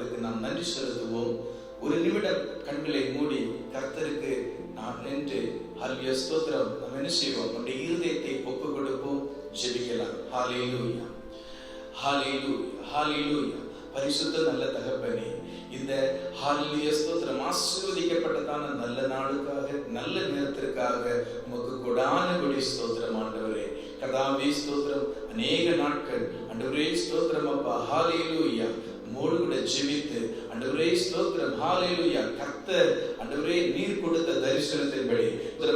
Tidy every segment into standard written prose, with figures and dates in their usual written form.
அவருக்கு நாம் நன்றி செலுத்துவோம். ஒரு நிமிடம் கண்களை மூடி கர்த்தருக்கு நாம் நின்று ஹல்லேலூயா ஸ்தோத்திரம் நாம் என்ன செய்வோம்? நம்முடைய இருதயத்தை ஒப்பு கொடுப்போம், ஜெபிக்கலாம். ஹல்லேலூயா, ஹல்லேலூயா, ஹல்லேலூயா. பரிசுத்த நல்ல தகப்பனே, இந்த ஹல்லேலூயா ஸ்தோத்திரம் ஆசீர்வதிக்கப்பட்டதான நல்ல நாளுக்காக, நல்ல நேரத்திற்காக உமக்கு கொடான கொடி ஸ்தோத்திரம் ஆண்டவரே. கர்த்தாவே ஸ்தோத்திரம், அநேக நாட்கள் ஆண்டவரே ஸ்தோத்திரம் அப்பா, ஹல்லேலூயா மோடு கூட ஜெபித்து ஆண்டவரே ஸ்தோத்திரம், ஹல்லேலூயா கர்த்தர் ஆண்டவரே நீர் கொடுத்த தரிசனத்தின்படி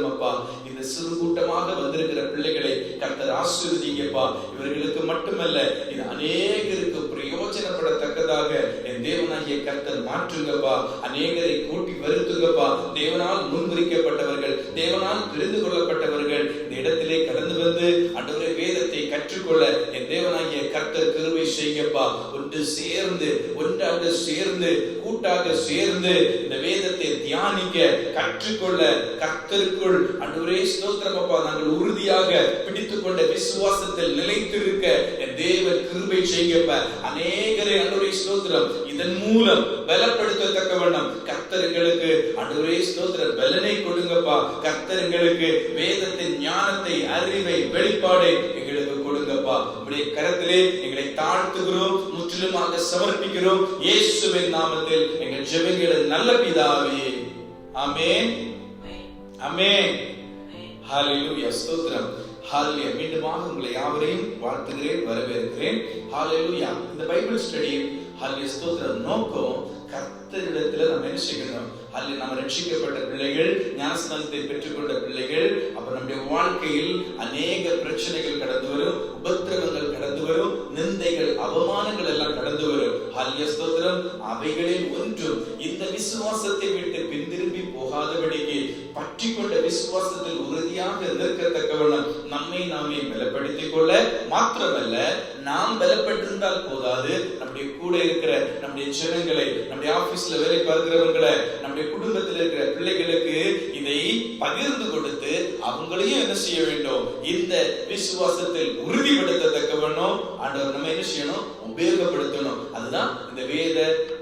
அப்பா இந்த சிறு கூட்டமாக வந்திருக்கிற பிள்ளைகளை கர்த்தர் ஆசீர்வதிங்கப்பா. இவர்களுக்கு மட்டுமல்ல, இது அநேகருக்கு பிரயோஜனப்படத்தக்கதாக என் தேவனாகிய கர்த்தர் மாற்றுங்கப்பா. அநேகரை கூட்டி வருத்துங்கப்பா. தேவனால் முன்குறிக்கப்பட்டவர்கள், தேவனால் தெரிந்து கொள்ளப்பட்டவர்கள் இந்த இடத்திலே கடந்து வந்து ஆண்டவரே வேதத்தை கற்றுக்கொள்ள என் தேவனாகிய கர்த்தர் கிருபை செய்யப்பா. ஒன்றாக சேர்ந்து கூட்டாக சேர்ந்து இந்த வேதத்தை தியானிக்க கற்றுக்கொள்ள கர்த்தருக்குள் ஆண்டவரே ஸ்தோத்திரம் அப்பா நாங்கள் உறுதியாக பிடித்துக் கொண்ட விசுவாசத்தில் நிலைத்திருக்க என் தேவன் கிருபை செய்யப்ப. அநேகரை ஆண்டவரே ஸ்தோத்திரம் இதன் மூலம் பலப்படுத்தத்தக்க வண்ணம் கர்த்தர்களுக்கு ஆண்டவரே ஸ்தோத்திரம் பலனை கொடுங்கப்பா. கர்த்தர்களுக்கு வேதத்தின் ஞானத்தை, அறிவை, வெளிப்பாடை எங்களுக்கு கொடுங்கப்பா. உம்முடைய கரத்திலே எங்களை தாழ்த்துகிறோம், முற்றிலுமாக சமர்ப்பிக்கிறோம். இயேசுவின் நாமத்தில் எங்கள் ஜெபங்களை நல்ல பிதாவே, ஆமென், ஆமென். ஹல்லேலூயா ஸ்தோத்திரம், ஹல்லேலூயா. மீண்டுமாக உங்களை யாவரையும் வாழ்த்துகிறேன், வரவேற்கிறேன். ஹல்லேலூயா. இந்த பைபிள் ஸ்டடி ஹல்லேலூயா ஸ்தோத்திரம் நோக்கம் கர்த்தரிடத்துல நம்ம என்ன செய்யணும்? அல்ல நம்ம ரட்சிக்கப்பட்ட பிள்ளைகள், ஞானஸ்நானத்தை பெற்றுக்கொண்ட பிள்ளைகள், அப்புறம் நம்முடைய வாழ்க்கையில் அநேக பிரச்சனைகள் கடந்து வரும், உபத்திரவங்கள் கடந்து வரும், நிந்தைகள், அவமானங்கள் எல்லாம் கடந்து வரும். ஹல்லேலூயா ஸ்தோத்திரம். அவைகளில் ஒன்றும் இந்த விசுவாசத்தை விட்டு பின்திரும்பி போகாதபடிக்கு பற்றி கொண்ட விசுவாசத்தில் உறுதியாக நிற்கத்தக்கவண்ணம் நம்மை நாமே பலப்படுத்திக் கொள்ள மாத்திரமல்ல, நாம் பலப்பட்டிருந்தால் போதாது, நம்முடைய கூட இருக்கிற நம்முடைய ஜனங்களை, நம்முடைய ஆபீஸ்ல வேலை பார்க்கிறவங்களை, நம்முடைய குடும்பத்தில் இருக்கிற பிள்ளைகளுக்கு இதை பகிர்ந்து கொடுத்து அவங்களையும் என்ன செய்ய வேண்டும்? இந்த விசுவாசத்தில் உறுதிப்படுத்தத்தக்கவண்ணம் ஆண்டவர் நம்ம என்ன செய்யணும்? உபயோகப்படுத்தணும். அதுதான் இந்த வேத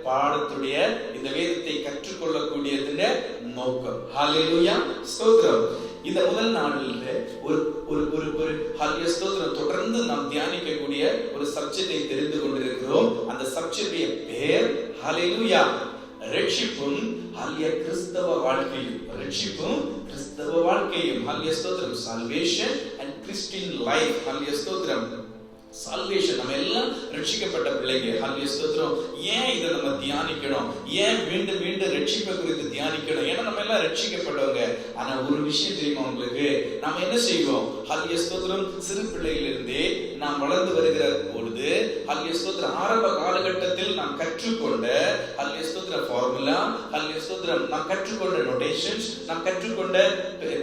பாடத்துடைய, இந்த வேதத்தை கற்றுக்கொள்ளக்கூடியதுடைய நோக்கம். ஹல்லேலூயா ஸ்தோத்திரம். இந்த முதல் நாளில் ஒரு ஹல்லேலூயா ஸ்தோத்திரம் தொடர்ந்து நாம் தியானிக்கக்கூடிய ஒரு சப்ஜெக்டை தெரிந்து கொண்டிருக்கிறோம். அந்த சப்ஜெக்டுடைய பெயர் ஹல்லேலூயா ரட்சிப்பும் ஹல்லேலூயா கிறிஸ்தவ வாழ்க்கையும். ரட்சிப்பும் கிறிஸ்தவ வாழ்க்கையும். ஹல்லேலூயா ஸ்தோத்திரம். Salvation and Christian life. Hallelujah ஸ்தோத்திரம். சால்வேஷன், நம்ம எல்லாம் ரட்சிக்கப்பட்ட பிள்ளைங்க. ஹல்லேலூயா ஸ்தோத்திரம். ஏன் இதை நம்ம தியானிக்கணும்? ஏன் மீண்டும் மீண்டும் ரட்சிப்பை குறித்து தியானிக்கணும்? ஏன்னா நம்ம எல்லாம் ரட்சிக்கப்பட்டவங்க. ஆனா ஒரு விஷயம் தெரியுமா உங்களுக்கு? நாம என்ன செய்வோம்? ஹல்லேலூயா ஸ்தோத்திரம். சிறு பிள்ளையிலிருந்தே நாம் வளர்ந்து வருகிற பொழுது ஹல்லேலூயா ஸ்தோத்திரம் ஆரம்ப காலகட்டத்தில் நாம் கற்றுக்கொண்ட ஹல்லேலூயா ஸ்தோத்திரம் ஃபார்முலா, ஹல்லேலூயா ஸ்தோத்திரம் நாம் கற்றுக்கொண்ட நோட்டேஷன்ஸ், நாம் கற்றுக்கொண்ட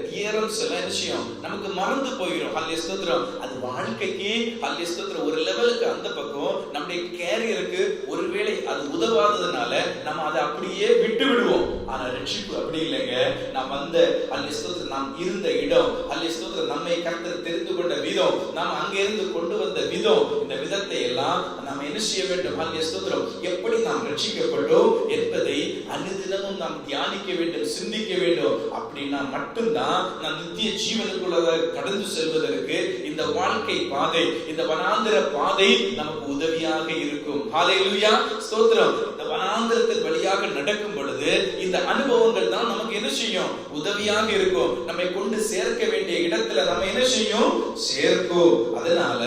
தியரம்ஸ் எல்லாம் என்ன செய்யும்? நமக்கு மறந்து போயிடும். ஹல்லேலூயா ஸ்தோத்திரம். அது வாழ்க்கைக்கு ஹல்லேலூயா ஒரு லெவலுக்கு அந்த பக்கம் நம்முடைய கேரியருக்கு ஒருவேளை அது உதவாததுனால நம்ம அதை அப்படியே விட்டு விடுவோம். ஆனா ரட்சிப்பு அப்படி இல்லைங்க. நாம் அந்த ஹல்லேலூயா ஸ்தோத்திரம் நாம் இருந்த இடம், ஹல்லேலூயா ஸ்தோத்திரம் நம்மை கர்த்தர் தெரிந்து கொண்ட விதம், நாம் அங்கிருந்து கொண்டு வந்த விதம், இந்த விதத்தை எல்லாம் நாம் என்ன செய்ய வேண்டும்? ஹல்லேலூயா ஸ்தோத்திரம். எப்படி நாம் ரட்சிக்கப்பட்டோம் என்பதை அனுதினமும் நாம் தியானிக்க வேண்டும், சிந்திக்க வேண்டும். அப்படின்னா மட்டும்தான் நாம் நித்திய ஜீவனுக்குள்ளதாக கடந்து செல்வதற்கு இந்த வாழ்க்கை பாதை, இந்த வனாந்திர பாதை நமக்கு உதவியாக இருக்கும். ஹல்லேலூயா ஸ்தோத்திரம். இந்த வனாந்திரத்தின் வழியாக நடக்கும் பொழுது இந்த அனுபவங்கள் தான் நமக்கு என்ன செய்யும்? உதவியாக இருக்கும். நம்மை கொண்டு சேர்க்க வேண்டிய இடத்துல நம்ம என்ன செய்யும்? சேர்க்கும். அதனால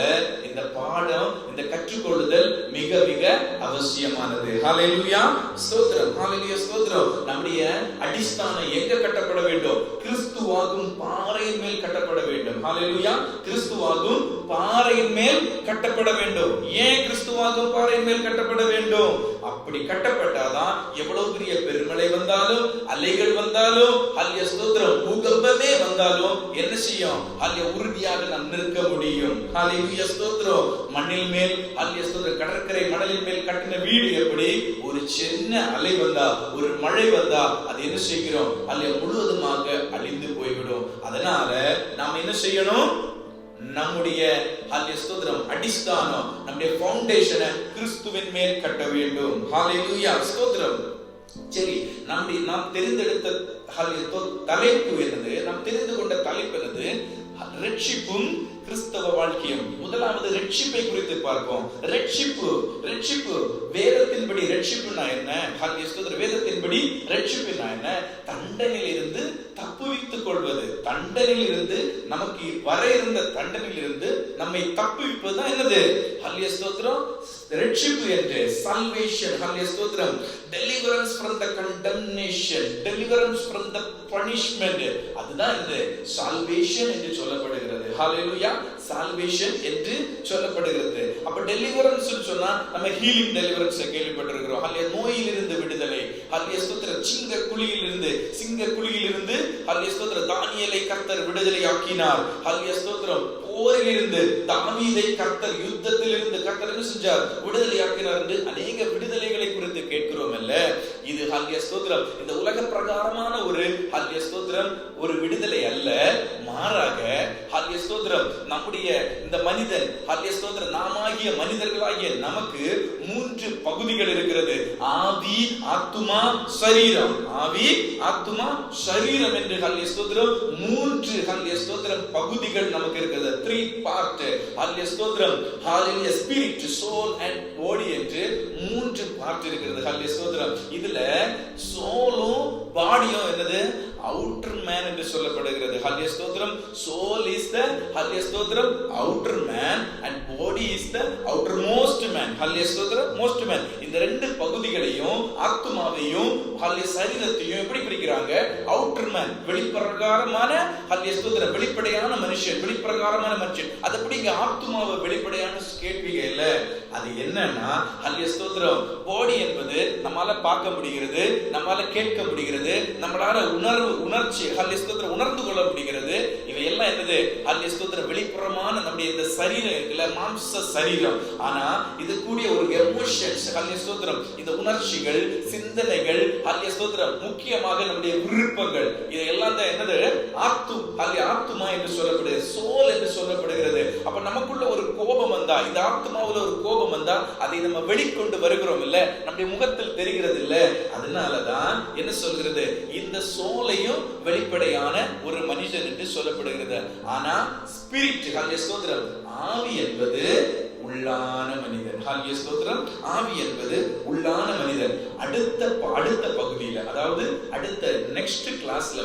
இந்த பாடம், இந்த கற்றுக்கொள்ளுதல் மிக மிக அவசியமானது. ஹல்லேலூயா ஸ்தோத்திரம், ஹல்லேலூயா ஸ்தோத்திரம். நம்முடைய அடிஸ்தானம் எங்க கட்டப்பட வேண்டும்? கிறிஸ்துவாகும் பாறையின் மேல் கட்டப்பட வேண்டும். ஹல்லேலூயா. கிறிஸ்துவாகும் பாறையின் மேல் கட்டப்பட வேண்டும். ஏன் கிறிஸ்துவாகும் பாறையின் மேல் கட்டப்பட வேண்டும்? அப்படி கட்டப்பட்டாதான் எவ்வளவு பெரிய பெருமழை வந்தாலும், அலைகள் வந்தாலும், ஹல்லேலூயா ஸ்தோத்திரம், பூகம்பமே வந்தாலும் என்ன செய்யும்? ஹல்லேலூயா உறுதியாக நாம் நிற்க முடியும். ஹல்லேலூயா ஸ்தோத்திரம். மண்ணில் மேல் ஹல்லேலூயா ஸ்தோத்திரம், கடற்கரை மணலின் மேல் கட்டின வீடு எப்படி? ஒரு சின்ன அலை வந்தா, ஒரு மழை வந்தா அது என்ன செய்கிறோம்? ஹல்லேலூயா முழுவதுமாக அழிந்து போய்விடும். அதனால நாம் என்ன செய்யணும்? நம்முடைய ஹல்லேலூயா ஸ்தோத்திரம் அடிஸ்தானம், நம்முடைய ஃபவுண்டேஷனை கிறிஸ்துவின் மேல் கட்ட வேண்டும். ஹல்லேலூயா ஸ்தோத்திரம். சரி, நாம் தெரிந்தெடுத்த தலைப்பு என்னது? நாம் தெரிந்து கொண்ட தலைப்பு என்னது? ரட்சிப்பும் கிறிஸ்தவ வாழ்க்கையும். முதலாவது ரட்சிப்பை குறித்து பார்ப்போம். ரட்சிப்பு வேதத்தின்படி ரட்சிப்புனா என்ன? ஹல்லேலூயா ஸ்தோத்திரம். வேதத்தின்படி ரட்சிப்புனா என்ன? தண்டனையிலிருந்து தப்புவித்துக் கொள்வது. தண்டனையிலிருந்து, நமக்கு வர இருந்த தண்டனையிலிருந்து நம்மை தப்புவிப்பது தான் என்னது? ஹல்லேலூயா ஸ்தோத்திரம் ரட்சிப்பு என்று. salvation, ஹல்லேலூயா ஸ்தோத்திரம். deliverance from the condemnation, deliverance from the punishment, அதுதான் இது salvation என்று சொல்லப்படுகிறது. ஹல்லேலூயா salvation என்று சொல்லப்படுகிறது. அப்ப deliverance சொன்னா நம்ம healing deliverance கேள்விப்பட்டிருக்கிறோம். ஹல்லேலூயா நோயிலிருந்து விடுதலை. ஹல்லேலூயா ஸ்தோத்திரம். சிங்க குழியிலிருந்து ஹல்லேலூயா ஸ்தோத்திரம் தானியேலை கர்த்தர் விடுதலையாக்கினார். ஹல்லேலூயா ஸ்தோத்திரம். போரிலிருந்து தாவீதை கர்த்தர், யுத்தத்திலிருந்து கர்த்தர் என்ன செஞ்சார்? விடுதலையாக்கினார் என்று அநேக விடுதலைகளை குறித்து கேட்கிறோம் அல்ல? இது ஹல்லேலூயா ஸ்தோத்திரம் இந்த உலக பிரகாரமான ஒரு ஹல்லேலூயா ஸ்தோத்திரம் ஒரு விடுதலை அல்ல. மாறாக ஹல்லேலூயா ஸ்தோத்திரம் நம்முடைய இந்த மனிதன் ஹல்லேலூயா ஸ்தோத்திரம் நாமாகிய மனிதர்களாகிய நமக்கு 3 பகுதிகள் இருக்கிறது. ஆவி, ஆத்துமா, சரீரம். ஆவி, ஆத்துமா, சரீரம் என்று ஹல்லேலூயா ஸ்தோத்திரம் 3 ஹல்லேலூயா ஸ்தோத்திரம் பகுதிகள் நமக்கு இருக்கிறது. 3 part. ஹல்லேலூயா ஸ்தோத்திரம். ஹல்லேலூயா ஸ்பிரிட், சோல் அண்ட் பாடி என்று 3 பார்ட் இருக்கிறது. ஹல்லேலூயா ஸ்தோத்திரம். இதுல சோலும் பாடியும் என்னது? outer man என்று சொல்லப்படுகிறது. ஹல்லேலூயா ஸ்தோத்திரம். soul is the ஹல்லேலூயா ஸ்தோத்திரம் outer man and body is the outermost man. ஹல்லேலூயா ஸ்தோத்திரம் most man. இந்த 2 பகுதிகளையும் ஆத்துமாவையும் ஹல்லேலூயா சரீரத்தையும் எப்படி பிரிக்கிறாங்க? outer man வெளிப்பிரகாரமான ஹல்லேலூயா ஸ்தோத்திரம் வெளிப்படையான மனுஷன், வெளிப்பிரகாரமான மனுஷன். அது எப்படி இங்க ஆத்துமாவை வெளிப்படையான கேள்விங்க இல்ல? அது என்னன்னா ஹல்லேலூயா ஸ்தோத்திரம் பாடி என்பது நம்மால பார்க்க முடிகிறது, நம்மால கேட்க முடிகிறது, நம்மளால உணர்ச்சி ஹல்லேலூயா ஸ்தோத்திரம் உணர்ந்து கொள்ள முடிகிறது. இவை எல்லாம் என்னது? ஹல்லேலூயா ஸ்தோத்திரம் வெளிப்புறமான நம்முடைய இந்த சரீரம் இருக்குல்ல, மாம்ச சரீரம். ஆனா இது கூடிய ஒரு எமோஷன்ஸ் ஹல்லேலூயா ஸ்தோத்திரம், இந்த உணர்ச்சிகள், சிந்தனைகள் ஹல்லேலூயா ஸ்தோத்திரம், முக்கியமாக நம்முடைய விருப்பங்கள், இது எல்லாம் தான் என்னது? ஆத்துமா என்று சொல்லப்படுகிறது, சோல் என்று சொல்லப்படுகிறது. அப்ப நமக்குள்ள ஒரு கோபம் வந்தா, இந்த ஆத்துமாவுல ஒரு கோபம் வந்தா அதை நம்ம வெளிக்கொண்டு வருகிறோம் இல்ல, நம்முடைய முகத்தில் தெரிகிறது இல்ல. அதனாலதான் என்ன சொல்கிறது? இந்த சோலையும் வெளிப்படையான ஒரு மனிதன் என்று சொல்லப்படுகிறது. ஆனா ஸ்பிரிட் ஹல்லேலூயா ஸ்தோத்திரம் ஆவி என்பது உள்ளான மனிதன். ஹல்லேலூயா ஸ்தோத்திரம் ஆவி என்பது உள்ளான மனிதன். அடுத்த பகுதியில, அதாவது அடுத்த நெக்ஸ்ட் கிளாஸ்ல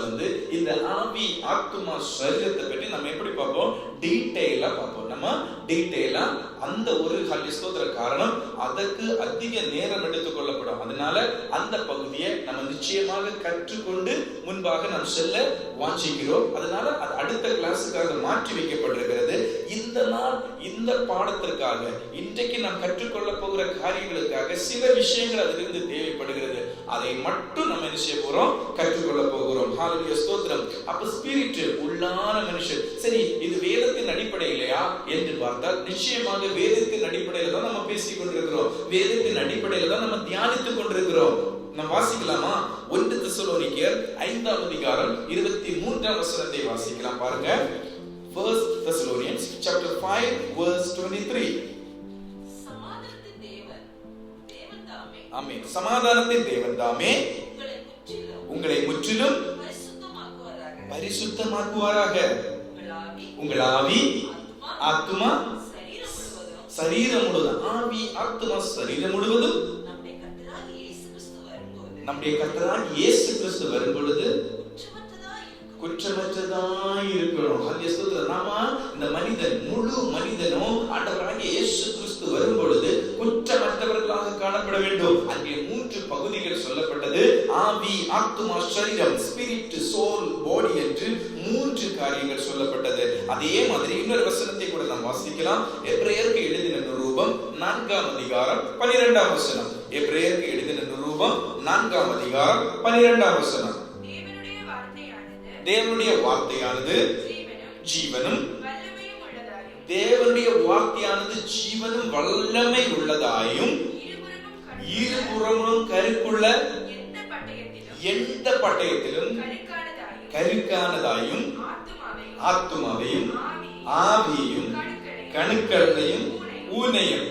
இந்த ஆவி, ஆத்துமா, சரீரத்தை பற்றி நம்ம எப்படி பார்ப்போம்? டீடைலா பார்ப்போம். நம்ம டீடைலா அந்த ஒரு ஹல்லேலூயா ஸ்தோத்திர காரணம் அதற்கு அதிக நேரம் எடுத்துக் கொள்ளப்படும். அதனால அந்த பகுதியை நம்ம நிச்சயமாக கற்றுக்கொண்டு முன்பாக நாம் செல்ல வாஞ்சிக்கிறோம். அதனால அது அடுத்த கிளாஸுக்காக மாற்றி வைக்கப்பட்டிருக்கிறது. இந்த நாள் இந்த பாடத்திற்காக, இன்றைக்கு நாம் கற்றுக்கொள்ள போகிற காரியங்களுக்காக சில விஷயங்கள் அதிலிருந்து தேவைப்படுகிறது. அதை மட்டும் நம்ம என்ன செய்ய போறோம்? கற்றுக்கொள்ள போகிறோம். ஹல்லேலூயா ஸ்தோத்திரம். அப்ப ஸ்பிரிட் உள்ளான மனுஷன். சரி, இது வேதத்தின் அடிப்படையிலையா என்று பார்த்தால் நிச்சயமாக வேதத்தின் அடிப்படையில தான் நம்ம பேசிக் கொண்டிருக்கிறோம். வேதத்தின் அடிப்படையில தான் நம்ம தியானித்துக் கொண்டிருக்கிறோம். நம்ம வாசிக்கலாமா? 1 தெசலோனிக்கேயர் 5ஆம் அதிகாரம் 23ஆம் வசனத்தை வாசிக்கலாம் பாருங்க. 1 Thessalonians chapter 5 verse 23. சமாதானத்தின் தேவன் தாமே, ஆமென். சமாதானத்தின் தேவன் தாமே உங்களை முற்றிலும் பரிசுத்தமாக்குவாராக. உங்கள் ஆவி, ஆத்துமா, சரீரம் முழுவதும், ஆவி, ஆத்துமா, சரீரம் முழுவதும் நம்முடைய கர்த்தராகிய இயேசு கிறிஸ்து வரும் பொழுது குற்றமற்றதாய் இருக்கணும். ஹல்லேலூயா ஸ்தோத்திரம். நாம இந்த மனிதன், முழு மனிதனும் ஆண்டவராகிய இயேசு கிறிஸ்து வரும் பொழுது குற்றமற்றவர்களாக காணப்பட வேண்டும். அங்கே 3 பகுதிகள் சொல்லப்பட்டது. ஆவி, ஆத்துமா, சரீரம், ஸ்பிரிட், சோல், பாடி என்று 3 காரியங்கள் சொல்லப்பட்டது. அதே மாதிரி இன்னொரு வசனத்தை கூட நாம் வாசிக்கலாம். எபிரேயருக்கு எழுதின நிருபம் 4ஆம் அதிகாரம் 12ஆம் வசனம். எபிரேயருக்கு எழுதின நிருபம் 4ஆம் அதிகாரம் 12ஆம் வசனம். தேவனுடைய வார்த்தையானது ஜீவனும் தேவனுடைய வார்த்தையானது ஜீவனும் வல்லமை உள்ளதாயும் இருபுறமும் கருக்குள்ள எந்த பட்டயத்திலும் கருக்கானதாயும் ஆத்துமாவையும் ஆவியையும் கணுக்களையும் ஊனையும்,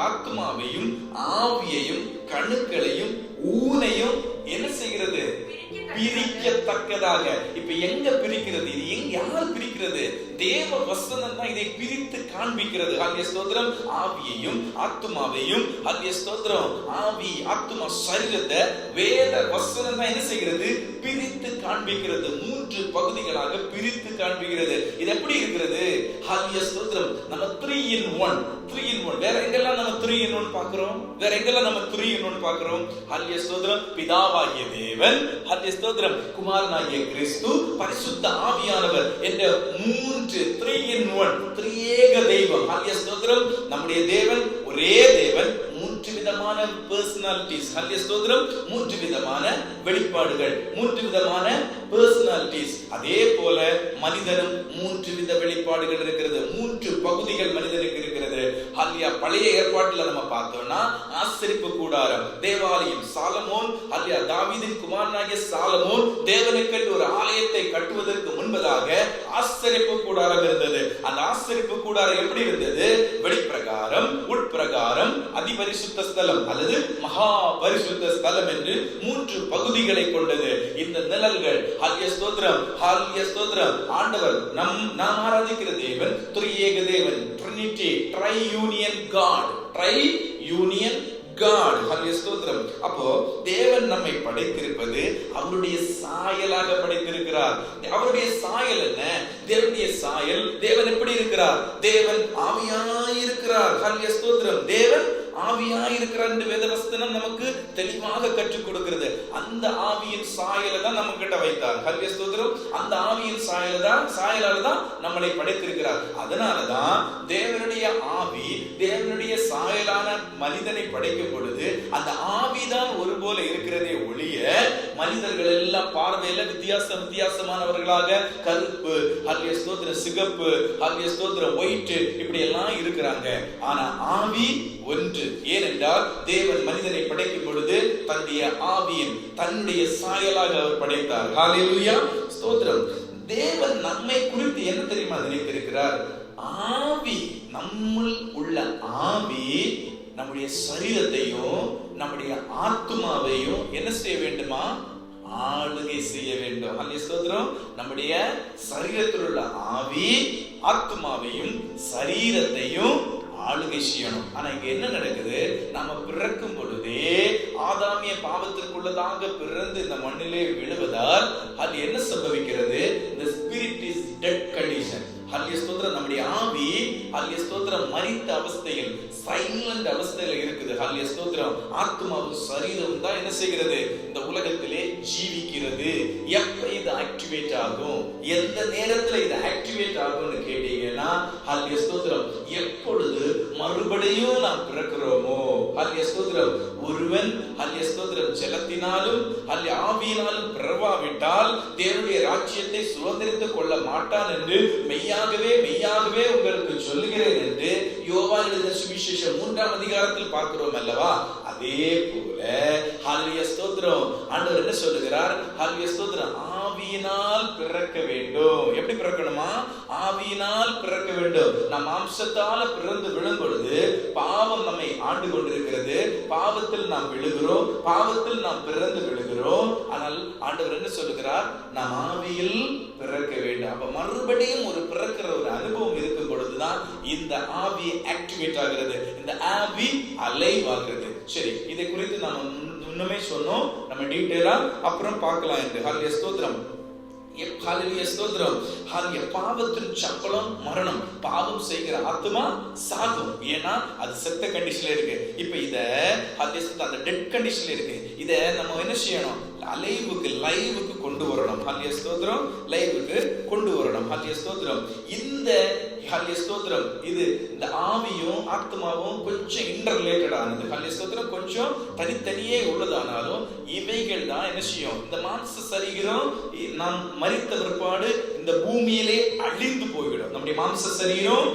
ஆத்மாவையும் ஆவியையும் கணுக்களையும் ஊனையும் என்ன செய்கிறது? பிரிக்கத்தக்கதாக. இப்ப எங்க பிரிக்கிறது? இது யார் பிரிக்கிறது? தேவ வசனம் தான் இதை பிரித்து காண்பிக்கிறது. ஹல்லேலூயா ஸ்தோத்திரம். ஆவியையும் ஆத்மாவையும், ஹல்லேலூயா ஸ்தோத்திரம், ஆவி ஆத்மா சரீரத்தை வேத வசனம் தான் என்ன செய்கிறது? பிரித்து காண்பிக்கிறது. 3 பகுதிகளாக பிரித்து காண்பிக்கிறது. இது எப்படி இருக்கிறது? ஹல்லேலூயா ஸ்தோத்திரம். நம்ம 3 in 1. வேற எங்கெல்லாம் நம்ம 3 in 1 பார்க்கிறோம்? வேற எங்கெல்லாம் நம்ம 3 in 1 பார்க்கிறோம்? ஹல்லேலூயா ஸ்தோத்திரம். பிதாவாகிய தேவன், ஹல்லேலூயா ஸ்தோத்திரம், குமாரனாகிய கிறிஸ்து, பரிசுத்த ஆவியானவர் என்ற 3 in 1 திரியேக தெய்வம். ஹல்லேலூயா ஸ்தோத்திரம். நம்முடைய தேவன் ஒரே தேவன், 3 விதமான பர்சனாலிட்டிஸ். ஹல்லேலூயா ஸ்தோத்திரம். 3 விதமான வெளிப்பாடுகள், 3 விதமான பர்சனாலிட்டிஸ். அதே போல மனிதனும் 3 வித வெளிப்பாடுகள் இருக்கிறது. 3 பகுதிகள் மனிதனுக்கு இருக்கிறது. ஹல்லேலூயா. பழைய ஏற்பாட்டில் நம்ம பார்த்தோம்னா ஆசரிப்பு கூடாரம், தேவாலயம், சாலமோன், ஹல்லேலூயா, தாவீதின் குமாரனாகிய சாலமோன் தேவனுக்கென்று ஒரு ஆலயத்தை கட்டுவதற்கு முன்பதாக ஆசரிப்பு கூடாரம் இருந்தது. அந்த ஆசரிப்பு கூடாரம் எப்படி இருந்தது? வெளிப்பிரகாரம், உட்பிரகாரம், அதிபரிசுத்த ஸ்தலம் அல்லது மகா பரிசுத்த ஸ்தலம் என்று 3 பகுதிகளை கொண்டது. இந்த நிழல்கள், ஹல்லேலூயா ஸ்தோத்திரம், ஹல்லேலூயா ஸ்தோத்திரம், ஆண்டவர் நாம் ஆராதிக்கிற தேவன் திரியேக தேவன், ட்ரினிட்டி, ட்ரையூனியன் காட், ட்ரையூனியன் God. ஹல்லேலூயா ஸ்தோத்திரம். அப்போ தேவன் நம்மை படைத்திருப்பது அவருடைய சாயலாக படைத்திருக்கிறார். அவருடைய சாயல் என்ன? தேவனுடைய சாயல். தேவன் எப்படி இருக்கிறார்? தேவன் ஆவியாய் இருக்கிறார். ஹல்லேலூயா ஸ்தோத்திரம். தேவன் ஆவியாய் இருக்கிறார் என்று வேதவசனம் நமக்கு தெளிவாக கற்றுக் கொடுக்கிறது. அந்த ஆவியின் சாயலை தான் நம்ம கிட்ட வைத்தார். ஹல்லேலூயா ஸ்தோத்திரம். அந்த ஆவியின் சாயலால தான் நம்மளை படைத்திருக்கிறார். அதனாலதான் தேவனுடைய ஆவி, தேவனுடைய சாயலான மனிதனை படைக்கும் பொழுது அந்த ஆவிதான் ஒரு போல இருக்கிறதே ஒழிய மனிதர்கள் எல்லாம் பார்வையில வித்தியாசமானவர்களாக கருப்பு, ஹல்லேலூயா ஸ்தோத்திரம், சிகப்பு, ஹல்லேலூயா ஸ்தோத்திரம், ஒயிட், இப்படி எல்லாம் இருக்கிறாங்க. ஆனா ஆவி ஒன்று. ஏனென்றால் தேவன் மனிதனை படைக்கும் பொழுது தன்னுடைய ஆவியின், தன்னுடைய சாயலாக அவர் படைத்தார். ஹல்லேலூயா ஸ்தோத்திரம். தேவன் நம்மை குறித்து என்ன தெரியுமா நினைத்திருக்கிறார்? ஆவி, நம்முள் உள்ள ஆவி நம்முடைய சரீரத்தையும் நம்முடைய ஆத்மாவையும் என்ன செய்ய வேண்டுமா? ஆளுகை செய்ய வேண்டும். ஹல்லேலூயா ஸ்தோத்திரம். நம்முடைய சரீரத்தில் உள்ள ஆவி ஆத்மாவையும் சரீரத்தையும் ஆளுகை செய்யணும். ஆனா இங்க என்ன நடக்குது? நம்ம பிறக்கும் பொழுதே ஆதாமிய பாவத்திற்குள்ளதாக பிறந்து இந்த மண்ணிலே விழுவதால் அது என்ன சம்பவிக்கிறது? The spirit is dead condition. ஹல்லேலூயா ஸ்தோத்திரம். நம்முடைய ஆவி, ஹல்லேலூயா ஸ்தோத்திரம், மரித்த அவஸ்தையில், சைலண்ட் அவஸ்தையில இருக்குது. ஹல்லேலூயா ஸ்தோத்திரம். ஆத்மாவும் சரீரமும் தான் என்ன செய்கிறது? இந்த உலகத்திலே ஜீவிக்கிறது. எப்ப இது ஆக்டிவேட் ஆகும்? எந்த நேரத்துல இது ஆக்டிவேட் ஆகும்னு கேட்டீங்கன்னா, ஹல்லேலூயா ஸ்தோத்திரம், எப்பொழுது மறுபடியும் நாம் பிறக்கிறோமோ, ஹல்லேலூயா ஸ்தோத்திரம், ஒருவன், ஹல்லேலூயா ஸ்தோத்திரம், ஜலத்தினாலும் ஆவியினாலும் பிறவாவிட்டால் தேவனுடைய ராஜ்யத்தை சுதந்திரித்துக் கொள்ள மாட்டான் என்று மெய்யாகவே உங்களுக்கு சொல்லுகிறேன் என்று யோவான் எழுதின சுவிசேஷம் 3ஆம் அதிகாரத்தில் பார்க்கிறோம் அல்லவா? அதே போல ஹல்லேலூயா ஸ்தோத்திரம், ஆண்டவர் என்ன சொல்லுகிறார்? ஹல்லேலூயா ஸ்தோத்திரம், ஆவியினால் பிறக்க வேண்டும். எப்படி பிறக்கணுமா? ஆவியினால் பிறக்க வேண்டும். நாம் மாம்சத்தால பிறந்து விழும் பொழுது பாவம் நம்மை ஆண்டு கொண்டிருக்கிறது. பாவத்தில் நாம் விழுகிறோம், பாவத்தில் நாம் பிறந்து விழுகிறோம். ஆனால் ஆண்டவர் என்ன சொல்லுகிறார்? நாம் ஆவியில் பிறக்க வேண்டும். அப்ப மறுபடியும் ஒரு பிறக்கிற ஒரு அனுபவம் இருக்கும் பொழுதுதான் இந்த ஆவி ஆக்டிவேட் ஆகிறது, இந்த ஆவி அலைவ் ஆகிறது. சரி, இதை குறித்து நாம முன்னமே சொன்னோம், நம்ம டீடைலா அப்புறம் பார்க்கலாம் என்று. ஹல்லேலூயா ஸ்தோத்திரம். ஹல்லேலூயா ஸ்தோத்திரம். ஹல்லேலூயா. பாவத்தின் சம்பளம் மரணம். பாவம் செய்கிற ஆத்மா சாகும். ஏன்னா அது செத்த கண்டிஷன்ல இருக்கு. இப்ப இத ஹல்லேலூயா ஸ்தோத்திரம், அந்த டெட் கண்டிஷன்ல இருக்கு. இத நம்ம என்ன செய்யணும்? லைவுக்கு கொண்டு வரணும். ஹல்லேலூயா ஸ்தோத்திரம். லைவுக்கு கொண்டு வரணும். ஹல்லேலூயா ஸ்தோத்திரம். இந்த ஹல்லேலூயா ஸ்தோத்திரம், இது இந்த ஆவியும் ஆத்மாவும் கொஞ்சம் இன்டர் ரிலேட்டட் ஆனது. ஹல்லேலூயா ஸ்தோத்திரம். கொஞ்சம் தனித்தனியே உள்ளதானாலும் இவைகள் தான் என்ன செய்யும்? இந்த மாம்ச சரீரம் நாம் மரித்த பிற்பாடு இந்த பூமியிலே அழிந்து போய்விடும். நம்முடைய மாம்ச சரீரம்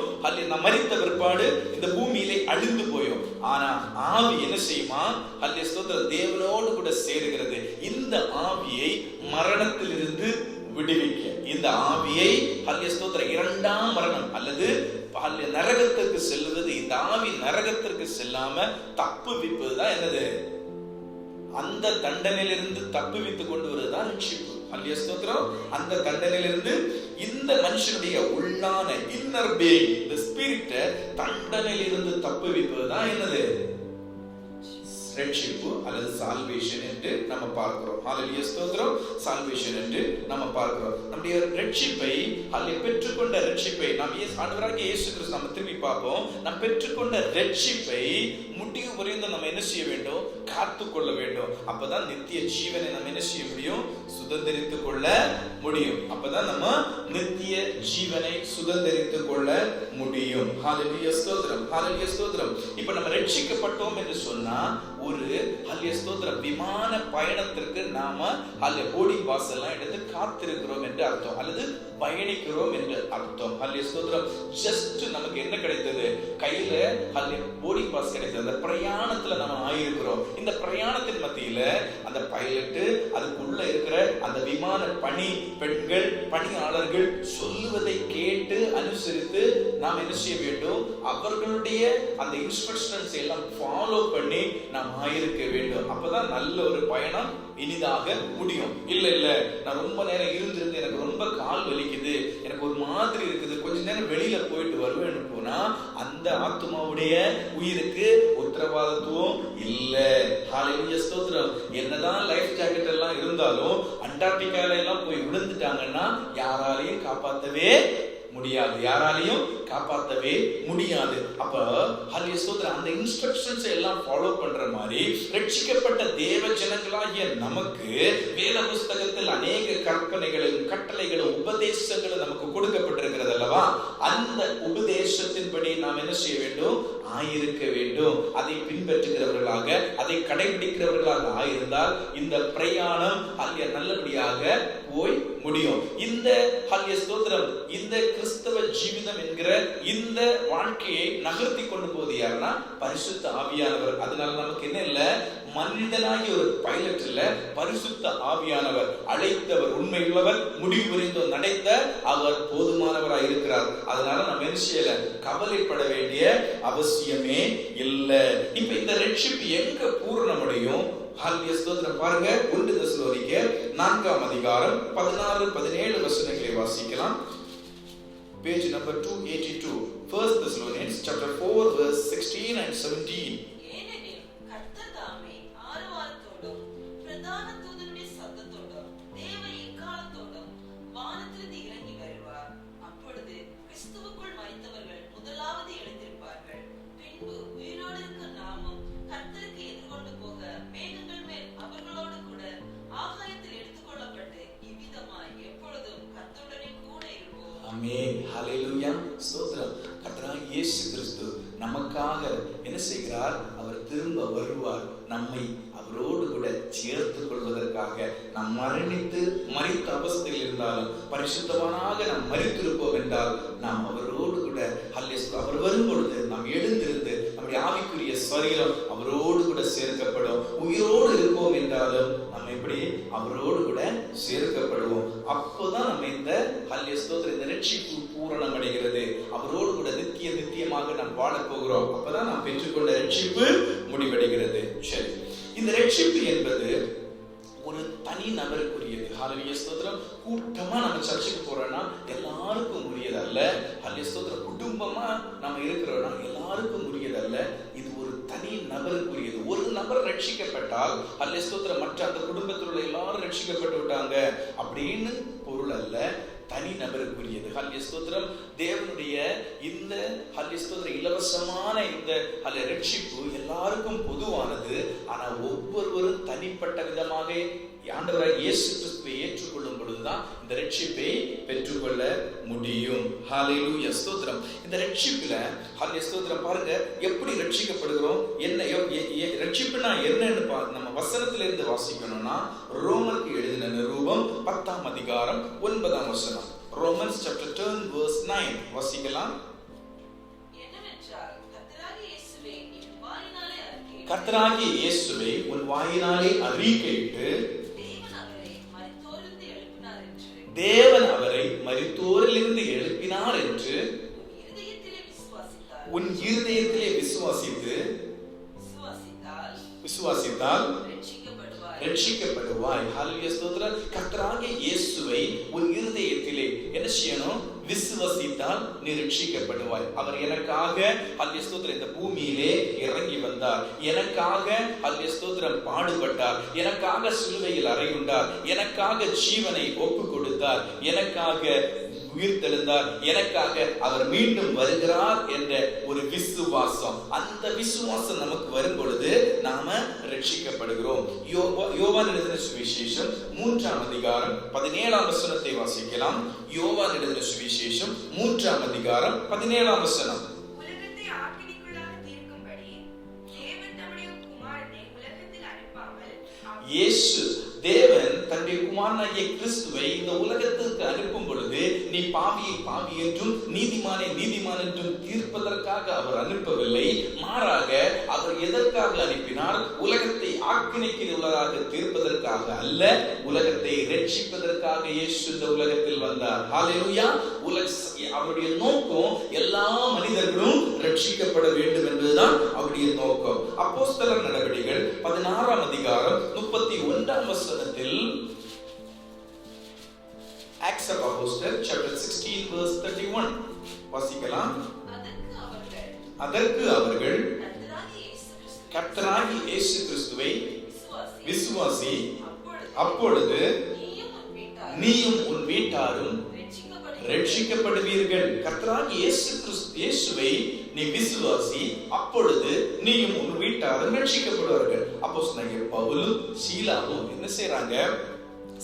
நாம் மரித்த பிற்பாடு இந்த பூமியிலே அழிந்து போயும். ஆனா ஆவி என்ன செய்யுமா? ஹல்லேலூயா ஸ்தோத்திரம், தேவனோடு கூட சேருகிறது. இந்த ஆவியை மரணத்திலிருந்து விடுவிக்க. இந்த ஆவியை ஸ்தோத்திரம் இரண்டாம் மரணம் அல்லது நரகத்திற்கு செல்லுவது, இந்த ஆவி நரகத்திற்கு செல்லாம தப்புவிப்பதுதான் என்னது? அந்த தண்டனையிலிருந்து தப்புவித்து கொண்டு வருவதுதான் ரட்சிப்பு. ஸ்தோத்திரம். அந்த தண்டனையிலிருந்து இந்த மனுஷனுடைய உள்ளான இன்னர் பீயிங், the spirit, தண்டனையிலிருந்து தப்புவிப்பதுதான் என்னது? ரட்சிப்பு அல்லது சால்வேஷன் என்று நம்ம பார்க்கிறோம். ஹல்லேலூயா ஸ்தோத்திரம். சால்வேஷன் என்று நம்ம பார்க்கிறோம். நம்முடைய ரட்சிப்பை பெற்றுக்கொண்ட ரட்சிப்பை நாம் ஆண்டவராகிய இயேசு கிறிஸ்து நம்ம திரும்பி பார்ப்போம். நாம் பெற்றுக்கொண்ட ரட்சிப்பை முடிவு வரையும் நம்ம என்ன செய்ய வேண்டும்? காத்து கொள்ள வேண்டும். அப்பதான் நித்திய ஜீவனை நம்ம என்ன செய்ய முடியும்? சுதந்திரித்துக் கொள்ள முடியும். அப்பதான் நம்ம நித்திய ஜீவனை சுதந்திரித்துக் கொள்ள முடியும். ஹல்லேலூயா ஸ்தோத்திரம். ஹல்லேலூயா ஸ்தோத்திரம். இப்ப நம்ம ரட்சிக்கப்பட்டோம் என்று சொன்னா ஒரு ஸ்தோத்திரம் விமான பயணத்திற்கு நாம போர்டிங் பாஸ் எல்லாம் எடுத்து காத்திருக்கிறோம் என்று அர்த்தம், அல்லது பயணிக்கிறோம் என்று அர்த்தம். ஸ்தோத்திரம். ஜஸ்ட் நமக்கு என்ன கிடைத்தது? கையில போர்டிங் பாஸ் கிடைத்தது. அந்த பிரயாணத்துல நம்ம ஆயிருக்கிறோம். இந்த பிரயாணத்தின் மத்தியில அந்த பைலட், அதுக்குள்ள இருக்கிற அந்த விமான பணி பெண்கள், பணியாளர்கள் சொல்லுவதை கேட்டு அனுசரித்து நாம் என்ன செய்ய வேண்டும்? அவர்களுடைய அந்த இன்ஸ்ட்ரக்ஷன்ஸ் எல்லாம் ஃபாலோ பண்ணி நாம் ஆயிருக்க வேண்டும். அப்பதான் நல்ல ஒரு பயணம் இனிதாக முடியும். இல்ல நான் ரொம்ப நேரம் இருந்து எனக்கு ரொம்ப கால் வலிக்குது, எனக்கு ஒரு மாதிரி இருக்குது, கொஞ்ச நேரம் வெளியில போயிட்டு வருவேன்னு போனா அந்த ஆத்துமாவுடைய உயிருக்கு உத்தரவாதத்துவம் இல்ல. ஹல்லேலூயா ஸ்தோத்திரம். என்னதான் லைஃப் ஜாக்கெட் எல்லாம் இருந்தாலும் அண்டார்டிகால எல்லாம் போய் விழுந்துட்டாங்கன்னா யாராலையும் காப்பாத்தவே முடியாது. யாராலையும் காப்பாற்றவே முடியாது. அப்ப ஸ்தோத்திரம். அந்த இன்ஸ்ட்ரக்ஷன்ஸ் எல்லாம் ஃபாலோ பண்ற மாதிரி ரட்சிக்கப்பட்ட தேவ ஜனங்களாகிய நமக்கு வேத புஸ்தகத்தில் அநேக கற்பனைகளும் கட்டளைகளும் உபதேசங்களும் நமக்கு கொடுக்கப்பட்டிருக்கிறது அல்லவா? அந்த உபதேசத்தின்படி நாம் என்ன செய்ய வேண்டும்? ஆயிருக்க வேண்டும். அதை பின்பற்றுகிறவர்களாக, அதை கடைபிடிக்கிறவர்களாக ஆயிருந்தால் இந்த பிரயாணம் நல்லபடியாக போய் முடியும். இந்த ஸ்தோத்திரம், இந்த கிறிஸ்தவ ஜீவிதம் என்கிற இந்த வாழ்க்கையை நகர்த்தி கொண்டு போவது யாருன்னா பரிசுத்த ஆவியானவர். அதனால நமக்கு என்ன இல்ல? மனிதனாகி ஒரு பைலட் இல்ல, பரிசுத்த ஆவியானவர். அழைத்தவர், உண்மையுள்ளவர், முடிவு புரிந்து நடத்த அவர் போதுமானவராக இருக்கிறார். அதனால நம்ம என்ன செய்யல? கவலைப்பட வேண்டிய அவசியமே இல்லை. இப்ப இந்த ரட்சிப்பு எங்க பூரணமடையும்? பாருங்க, 1 தெசலோனிக்கேயர் 4ஆம் அதிகாரம் 16-17 வசனங்களை வாசிக்கலாம். Page number 282. 1 Thessalonians chapter 4 verse 16 and 17. ஏனெனில் கர்த்தர் தாமே ஆரவாரத்தோடும் பிரதான தூதனுடைய சத்தத்தோடும் தேவ எக்காளத்தோடும் வானத்திலிருந்து இறங்கி வருவார். அப்பொழுது கிறிஸ்துவுக்குள் மரித்தவர்கள் முதலாவது எழுந்திருப்பார்கள். பின்பு உயிரோடு இருக்க நாமும் கர்த்தருக்கு எதிர்கொண்டு போக மேகங்கள் மேல் அவர்களோடு கூட ஆகாயத்தில் எடுத்துக்கொள்ளப்பட்டு இவ்விதமாய் எப்பொழுதும் கர்த்தருடனே கூட இருப்போம். ஆமென். ஹல்லேலூயா ஸ்தோத்திரம். கர்த்தராகிய இயேசு கிறிஸ்து நமக்காக என்ன செய்கிறார்? அவர் திரும்ப வருவார். நம்மை அவரோடு கூட சேர்த்து கொள்வதற்காக. நாம் மரித்த அவஸ்தையில் இருந்தாலும் பரிசுத்தவானாக நாம் மரித்திருப்போம் என்றால் நாம் அவரோடு கூட அவர் வரும்பொழுது நாம் எழுந்திருந்து நம்முடைய ஆவிக்குரிய சரீரம் அவரோடு கூட சேர்க்கப்படும். உயிரோடு இருப்போம் என்றாலும் நம்ம எப்படி அவரோடு கூட சேர்க்கப்படுவோம். அப்போதான் நம்ம இந்த இந்த ரட்சிப்பு பூரணம் அடைகிறது. அவரோடு கூட நித்தியமாக நாம் வாழ போகிறோம். அப்பதான் நாம் பெற்றுக்கொண்ட ரட்சிப்பு முடிவடைகிறது. சரி, இந்த ரட்சிப்பு என்பது ஒரு தனி நபருக்குரியது. ஹல்லேலூயா ஸ்தோத்திரம். கூட்டமா நம்ம சர்ச்சுக்கு போறோம்னா எல்லாருக்கும் உரியது அல்ல. ஹல்லேலூயா ஸ்தோத்திரம். குடும்பமா நம்ம இருக்கிறோம்னா எல்லாருக்கும் உரியது அல்ல. இது ஒரு தனி நபருக்குரியது. ஒரு நபர் ரட்சிக்கப்பட்டால் ஹல்லேலூயா ஸ்தோத்திரம் மற்ற அந்த குடும்பத்தில் உள்ள எல்லாரும் ரட்சிக்கப்பட்டு விட்டாங்க அப்படின்னு பொருள் அல்ல. தனி நபருக்குரியது. ஹல்லேலூயா ஸ்தோத்திரம். தேவனுடைய இந்த ஹல்லேலூயா ஸ்தோத்திரம் இலவசமான இந்த ரட்சிப்பு எல்லாருக்கும் பொதுவானது. ஆனா ஒவ்வொருவரும் தனிப்பட்ட விதமாக ஆண்டவராகிய இயேசு கிறிஸ்துவை ஏற்றுக்கொள்ளும் பொழுதுதான் இந்த ரட்சிப்பை பெற்றுக்கொள்ள முடியும். ஹல்லேலூயா ஸ்தோத்திரம். இந்த ரட்சிப்புல ஹல்லேலூயா ஸ்தோத்திரம் பாருங்க எப்படி ரட்சிக்கப்படுகிறோம். என்ன ரட்சிப்புனா என்னன்னு நம்ம வசனத்துல இருந்து வாசிக்கணும்னா ரோமருக்கு எழுதின நிருபம் 10ஆம் அதிகாரம் 9ஆம் வசனம். Romans chapter 10 verse 9 வாசிக்கலாம். என்னவென்றால் கர்த்தராகிய இயேசுவை உன் வாயினாலே அறிக்கையிட்டு தேவன் அவரை மரித்தோரிலிருந்து எழுப்பினார் என்று உன் இருதயத்திலே விசுவாசித்தால் ரட்சிக்கப்படுவாய். ஹல்லேலூயா ஸ்தோத்திரம். கர்த்தராகிய இயேசுவை உன் இருதயத்திலே என்ன செய்யணும்? விசுவாசித்தால் நீ ரட்சிக்கப்படுவாய். அவர் எனக்காக ஹல்லேலூயா ஸ்தோத்திரம் இந்த பூமியிலே இறங்கி வந்தார், எனக்காக ஹல்லேலூயா ஸ்தோத்திரம் பாடுபட்டார், எனக்காக சிலுவையில் அறையுண்டார், எனக்காக ஜீவனை ஒப்பு கொடுத்தார், எனக்காக உயிர்த்தெழுந்தார், எனக்காக அவர் மீண்டும் வருகிறார் என்ற ஒரு விசுவாசம். அந்த விசுவாசம் நமக்கு வரும் பொழுது நாம ரட்சிக்கப்படுகிறோம். யோவான் எழுதின சுவிசேஷம் 3ஆம் அதிகாரம் 17ஆம் வசனத்தை வாசிக்கலாம். யோவான் எழுதின சுவிசேஷம் 3ஆம் அதிகாரம் 17ஆம் வசனம். உலகத்தை ஆக்கினைக்குள்ளாக தீர்க்கும்படி தேவன் தம்முடைய குமாரனை உலகத்தில் அனுப்பாமல் இயேசு தேவன் தன்னுடைய குமாரனாகிய கிறிஸ்துவை இந்த உலகத்திற்கு அனுப்பும் பொழுது நீ பாவியை பாவி என்றும் நீதிமானை நீதிமான் என்றும் தீர்ப்பதற்காக அவர் அனுப்பவில்லை. மாறாக அவர் எதற்காக அனுப்பினார்? உலகத்தை ஆக்கினைக்குள்ளாக தீர்ப்பதற்காக அல்ல, உலகத்தை ரட்சிப்பதற்காக இயேசு இந்த உலகத்தில் வந்தார். ஹல்லேலூயா. அவருடைய நோக்கம் எல்லா மனிதர்களும் ரட்சிக்கப்பட வேண்டும் என்பதுதான் அவருடைய நோக்கம். அப்போஸ்தலர் நடவடிக்கைகள் 16ஆம் அதிகாரம் 31ஆம் வசனத்தில் Acts of Apostles chapter 16 verse 31 வாசிக்கலாம். அதற்கு அவர்கள் கர்த்தராகிய இயேசு கிறிஸ்துவை விசுவாசி, அப்பொழுது நீயும் உன் வீட்டாரும் ரட்சிக்கப்படுவீர்கள். கர்த்தராகிய இயேசுவை நீ விசுவாசி, அப்பொழுது நீயும் உன் வீட்டாரும் ரட்சிக்கப்படுவார்கள். அப்போஸ்தலனாகிய பவுலும் சீலாவும் என்ன செய்றாங்க?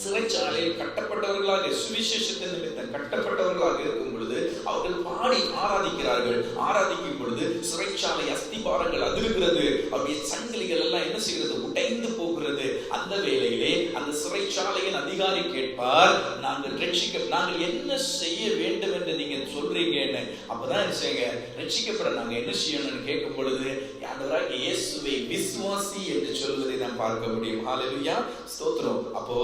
சிறைச்சாலையில் கட்டப்பட்டவர்களாக, சுவிசேஷத்தின் நிமித்தம் கட்டப்பட்டவர்களாக இருக்கும் பொழுது அவர்கள் பாடி ஆராதிக்கிறார்கள். ஆராதிக்கும் பொழுது சிறைச்சாலை அஸ்திபாரங்கள் அதிர்கிறது, அவருடைய சங்கிலிகள் எல்லாம் என்ன செய்கிறது? உடைந்து போகிறது. அந்த வேளையிலே அந்த சிறைச்சாலையின் அதிகாரி கேட்பார், நாங்கள் என்ன செய்ய வேண்டும் என்று நீங்க சொல்றீங்கன்னு. அப்பதான் என்ன செய்யுங்க? ரட்சிக்கப்பட நாங்க என்ன செய்யணும்னு கேட்கும் பொழுது ஆண்டவராகிய இயேசுவை விசுவாசி என்று சொல்வதை நாம் பார்க்க முடியும். ஹல்லேலூயா ஸ்தோத்திரம். அப்போ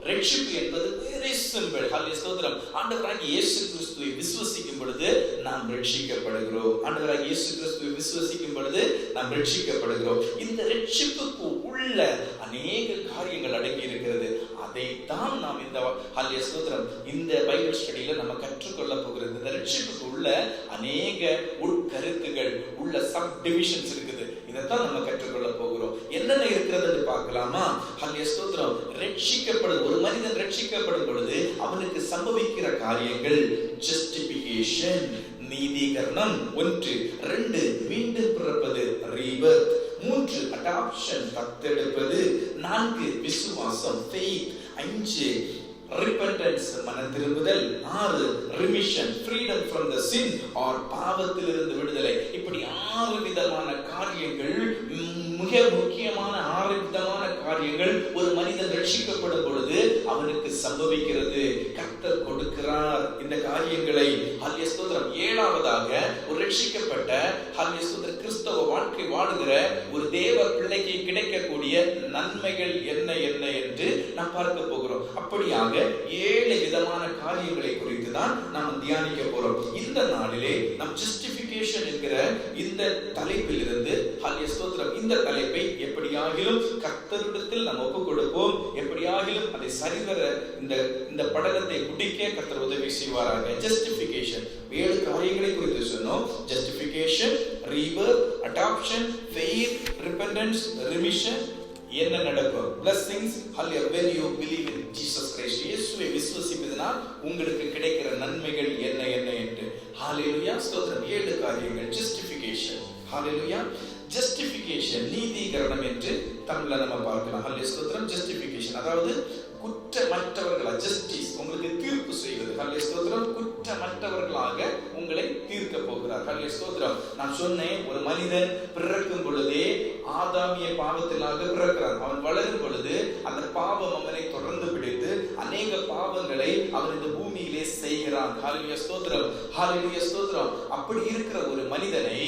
ரட்சிப்பு என்பது வெரி சிம்பிள். ஹல்லேலூயா ஸ்தோத்திரம். ஆண்டவராகிய இயேசு கிறிஸ்துவை விசுவாசிக்கும் பொழுது நாம் ரட்சிக்கப்படுகிறோம். ஆண்டவராகிய இயேசு கிறிஸ்துவை விசுவாசிக்கும் பொழுது நாம் ரட்சிக்கப்படுகிறோம். இந்த ரட்சிப்புக்கு உள்ள அநேக காரியங்கள் அடங்கி இருக்கிறது. அதைத்தான் நாம் இந்த ஹல்லேலூயா ஸ்தோத்திரம் இந்த பைபிள் ஸ்டடியில நம்ம கற்றுக்கொள்ள போகிறது. இந்த ரட்சிப்புக்கு உள்ள அநேக உட்கருத்துகள் உள்ள சப் டிவிஷன்ஸ் இருக்குது. இதைத்தான் நம்ம கற்றுக்கொள்ள போகிறோம். என்னென்ன இருக்கிறது பார்க்கலாமா? ஹல்லேலூயா ஸ்தோத்திரம். ரட்சிக்கப்படும் ஒரு மனிதன் ரட்சிக்கப்படும் பொழுது அவனுக்கு சம்பவிக்கிற காரியங்கள் ஜஸ்டிபிகேஷன், நீதிகரணம் 1, 2 மீண்டும் பிறப்பது ரீபர்த், 3 அடாப்ஷன் தத்தெடுப்பது, 4 விசுவாசம் ஃபெய்த், 5 repentance மனம் திரும்புதல், 6 remission freedom from the sin or பாவத்திலிருந்து விடுதலை. இப்படி 6 விதமான காரியங்கள், மிக முக்கியமான 6 விதமான காரியங்கள் ஒரு மனிதன் ரட்சிக்கப்படும் பொழுது அவனுக்கு சம்பவிக்கிறது. கர்த்தர் கொடுக்கிறார் இந்த காரியங்களை. ஹல்லேலூயா ஸ்தோத்திரம். 7ஆவதாக ஒரு ரட்சிக்கப்பட்ட ஹல்லேலூயா ஸ்தோத்திரம் கிறிஸ்தவ வாழ்க்கை வாழுகிற ஒரு தேவ பிள்ளைக்கு கிடைக்கக்கூடிய நன்மைகள் என்ன என்று நாம் பார்க்க போகிறோம். அப்படியாக 7 விதமான காரியங்களை குறித்து தான் நாம் தியானிக்க போறோம். இந்த நாளிலே நாம் ஜஸ்டிபிகேஷன் என்கிற இந்த தலைப்பில் இருந்து ஹல்லேலூயா ஸ்தோத்திரம் இந்த தலைப்பை எப்படியாகிலும் கர்த்தரிடத்தில் நாம் ஒப்புக் கொடுப்போம். எப்படியாகிலும் அதை சரிவர இந்த படலத்தை முடிக்க கர்த்தர் உதவி செய்வாராக. ஜஸ்டிபிகேஷன் 7 காரியங்களை குறித்து சொன்னோம். Justification, rebirth, adoption, faith, repentance, remission. என்ன நடக்கும்? blessings hallelujah when you believe in Jesus Christ. இயேசுவை விசுவாசிப்பதனால் உங்களுக்கு கிடைக்கிற நன்மைகள் என்ன என்று. ஹalleluya ஸ்தோத்திரம். 7 காரியங்கள். ஜஸ்டிபிகேஷன், ஹalleluya. ஜஸ்டிபிகேஷன் நீதிகரணம் என்று தமிழ்ல நம்ம பார்க்கலாம். ஹalleluya ஸ்தோத்திரம். ஜஸ்டிபிகேஷன் அதாவது குற்றமற்றவர்களா, ஜஸ்டிஸ் உங்களுக்கு தீர்ப்பு செய்வது. ஹல்லேலூயா ஸ்தோத்திரம். குற்றமற்றவர்களாக உங்களை தீர்க்க போகிறார். ஹல்லேலூயா ஸ்தோத்திரம். நான் சொன்னேன், ஒரு மனிதன் பிறக்கும் பொழுதே ஆதாமிய பாவத்திலாக பிறக்கிறான். அவன் வளரும் பொழுது அந்த பாவம் அவனை தொடர்ந்து பிடித்து அநேக பாவங்களை அவன் இந்த பூமி பூமியிலே செய்கிறான். ஹல்லேலூயா ஸ்தோத்திரம், ஹல்லேலூயா ஸ்தோத்திரம். அப்படி இருக்கிற ஒரு மனிதனை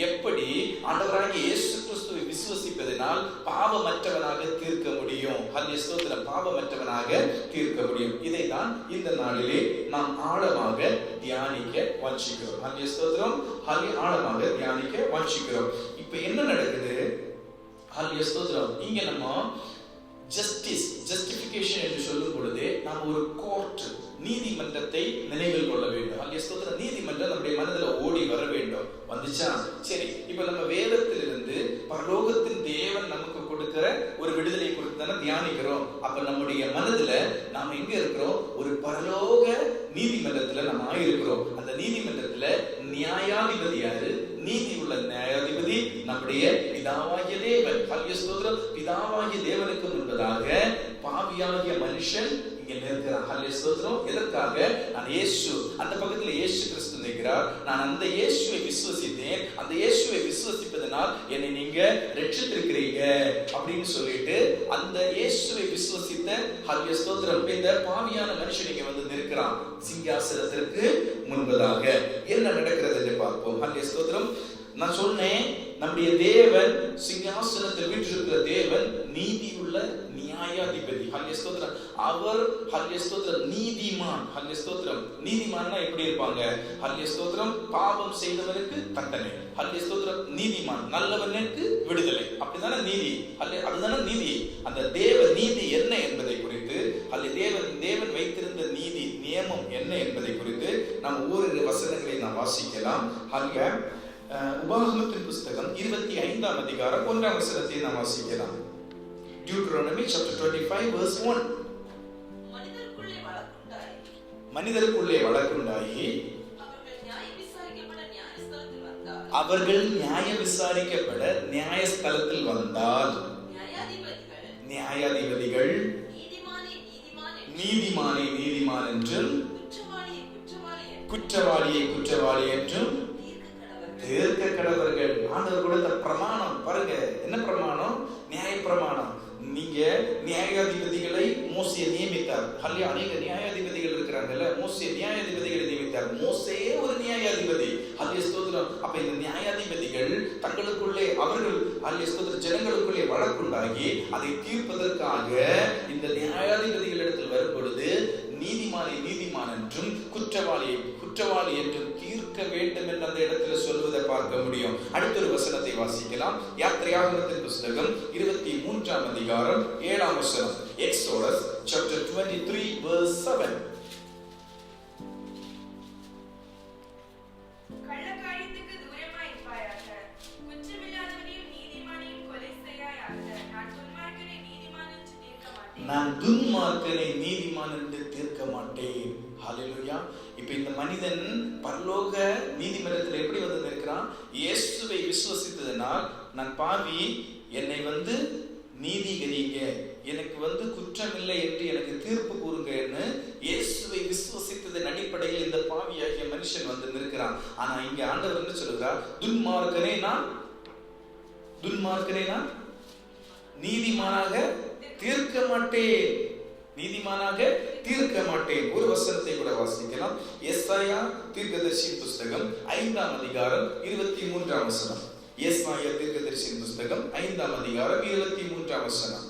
எப்படி ஆண்டவராகிய இயேசு கிறிஸ்துவை விசுவசிப்பதனால் பாவமற்றவனாக தீர்க்க முடியும்? ஹல்லேலூயா ஸ்தோத்திரம், பாவமற்றவனாக தீர்க்க முடியும். இதை தான் இந்த நாளிலே நாம் ஆழமாக தியானிக்க வாஞ்சிக்கிறோம். ஹல்லேலூயா ஸ்தோத்திரம், ஹல்லேலூயா, ஆழமாக தியானிக்க வாஞ்சிக்கிறோம். இப்ப என்ன நடக்குது? ஹல்லேலூயா ஸ்தோத்திரம், இங்க நம்ம ஜஸ்டிஃபிகேஷன் என்று சொல்லும் பொழுது நாம் ஒரு கோர்ட், நீதிமன்றத்தை நினைவில் கொள்ள வேண்டும். ஹல்லேலூயா ஸ்தோத்திரம், நீதிமன்றம் நம்முடைய மனதில் ஓடி வர வேண்டும். வந்துச்சா? சரி, இப்ப நம்ம வேதத்திலிருந்து பரலோகத்தின் தேவன் நமக்கு கொடுக்கிற ஒரு விடுதலை குறித்து தானே தியானிக்கிறோம். அப்ப நம்முடைய மனதுல நாம எங்க இருக்கிறோம்? ஒரு பரலோக நீதிமன்றத்துல நம்ம ஆயிருக்கிறோம். அந்த நீதிமன்றத்துல நியாயாதிபதி யாரு? நீதி உள்ள நியாயாதிபதி நம்முடைய பிதாவாகிய தேவன். ஹல்லேலூயா ஸ்தோத்திரம், பிதாவாகிய தேவனுக்கு முன்பதாக பாவியாகிய மனுஷன் இங்க நிற்கிறான். ஹல்லேலூயா ஸ்தோத்திரம். எதற்காக? நான் இயேசு, அந்த பக்கத்துல இயேசு கிறிஸ்து நிற்கிறார். நான் அந்த இயேசுவை விசுவசித்தேன், அந்த இயேசுவை விசுவசிப்பதனால் என்னை நீங்க ரட்சித்திருக்கிறீங்க அப்படின்னு சொல்லிட்டு அந்த இயேசுவை விசுவசித்த ஹல்லேலூயா ஸ்தோத்திரம் இந்த பாவியான மனுஷன் இங்க வந்து நிற்கிறான் சிங்காசனத்திற்கு முன்பதாக. என்ன நடக்கிறது என்று பார்ப்போம். ஹல்லேலூயா ஸ்தோத்திரம். நான் சொன்னேன், நம்முடைய தேவன் சிங்காசனத்தில் வீற்றிருக்கிற தேவன் நீதியுள்ள நியாயாதிபதி. ஹல்லேலூயா ஸ்தோத்திரம். அவர் ஹல்லேலூயா ஸ்தோத்திரம் நீதிமான். ஹல்லேலூயா ஸ்தோத்திரம். நீதிமான்னா எப்படி இருப்பாங்க? ஹல்லேலூயா ஸ்தோத்திரம், பாவம் செய்தவனுக்கு தண்டனை. ஹல்லேலூயா ஸ்தோத்திரம். நீதிமான், நல்லவனுக்கு விடுதலை. அப்படிதானே நீதி? அதுதானே நீதி. அந்த தேவ நீதி என்ன என்பதை குறித்து, தேவன் வைத்திருந்த நீதி நியமம் என்ன என்பதை குறித்து நாம் ஓரிரு வசனங்களை நாம் வாசிக்கலாம். ஹல்லேலூயா. உபாகமத்தின் புஸ்தகம் 25ஆம் அதிகாரம் 1ஆம் வசனத்தை நாம் வாசிக்கலாம். Deuteronomy chapter 25 verse 1. மனிதருக்குள்ளே வழக்குண்டாயி அவர்கள் நியாய விசாரிக்கப்பட நியாயஸ்தலத்தில் வந்தால் நியாயாதிபதிகள் நீதிமானை நீதிமான் என்றும் குற்றவாளியை குற்றவாளி என்றும் தீர்க்க கடவர்கள். ஆண்டவர் கொடுத்த பிரமாணம் பாருங்க. என்ன பிரமாணம்? நியாய பிரமாணம். நீங்க நியாயாதிபதிகளை மோசே நியமித்தார். ஹல்லேலூயா. அநேக நியாயாதிபதிகள் இருக்கிறாங்கல்ல, மோசே நியாயாதிபதிகளை நியமித்தார். மோசே ஒரு நியாயாதிபதி. ஹல்லேலூயா ஸ்தோத்திரம். அப்ப இந்த நியாயாதிபதிகள் தங்களுக்குள்ளே அவர்கள் ஹல்லேலூயா ஸ்தோத்திரம் ஜனங்களுக்குள்ளே வழக்குண்டாகி அதை தீர்ப்பதற்காக இந்த நியாயாதிபதிகளிடத்தில் வரும் பொழுது நீதிமானை நீதிமான் என்றும் குற்றவாளியை குற்றவாளி என்றும் தீர்க்க வேண்டும் என்று அந்த இடத்துல சொல்வதை பார்க்க முடியும். அடுத்த ஒரு வசனத்தை வாசிக்கலாம். யாத்திரையாகமத்தின் புஸ்தகம் 23ஆம் அதிகாரம் 7ஆம் வசனம். Exodus chapter 23 verse 7. கள்ளக்காரியத்துக்கு தூரமாய் இருப்பாயாக, குற்றமில்லாதவனையும் நீதிமானையும் கொலை செய்யாயாக. நான் துன்மார்க்கனை நீதிமான் என்று தீர்க்க மாட்டேன். ஹல்லேலூயா. இப்ப இந்த மனிதன் பரலோக நீதிமன்றத்தில் எப்படி வந்து இருக்கிறான்? இயேசுவை விசுவசித்ததனால் நான் பாவி, என்னை வந்து நீதிகரிங்க, எனக்கு வந்து குற்றம் இல்லை என்று எனக்கு தீர்ப்பு கூறுங்கன்னு இயேசுவை விசுவசித்ததன் அடிப்படையில் இந்த பாவியாகிய மனுஷன் வந்து நிற்கிறான். ஆனா இங்க ஆண்டவர் என்ன சொல்லுகிறார்? துன்மார்க்கனை நான் நீதிமானாக தீர்க்க மாட்டேன், நீதிமானாக தீர்க்க மாட்டேன். ஒரு வசனத்தை கூட வாசிக்கலாம். எசாயா தீர்க்கதரிசியின் புஸ்தகம் 5ஆம் அதிகாரம் 23ஆம் வசனம். எசாயா தீர்க்கதரிசியின் புஸ்தகம் 5ஆம் அதிகாரம் 23ஆம் வசனம்.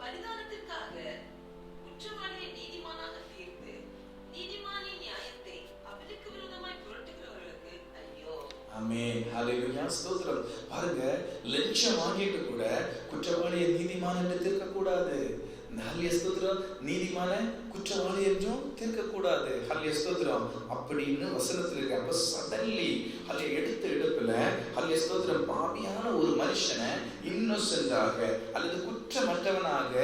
பரிதானத்திற்காக குற்றவாளியை நீதிமானாக தீர்த்து நீதிமானின் நியாயத்தை அவருக்கு விரோதமாய் புரட்டுகிறவர்களுக்கு ஐயோ. ஆமென். ஹல்லேலூயா ஸ்தோத்திரம். பாருங்க, லட்சம் வாங்கிட்டு கூட குற்றவாளியை நீதிமான் என்று தீர்க்க கூடாது. ஹல்லேலூயா ஸ்தோத்திரம். நீதிமான குற்றவாளி என்றும் தீர்க்க கூடாது. ஹல்லேலூயா ஸ்தோத்திரம் அப்படின்னு வசனத்தில் இருக்கு. அப்ப சடன்லி ஹல்லேலூயா எடுத்த எடுப்புல ஹல்லேலூயா ஸ்தோத்திரம் பாவியான ஒரு மனுஷனை இன்னோசென்ட்டாக அல்லது குற்றமற்றவனாக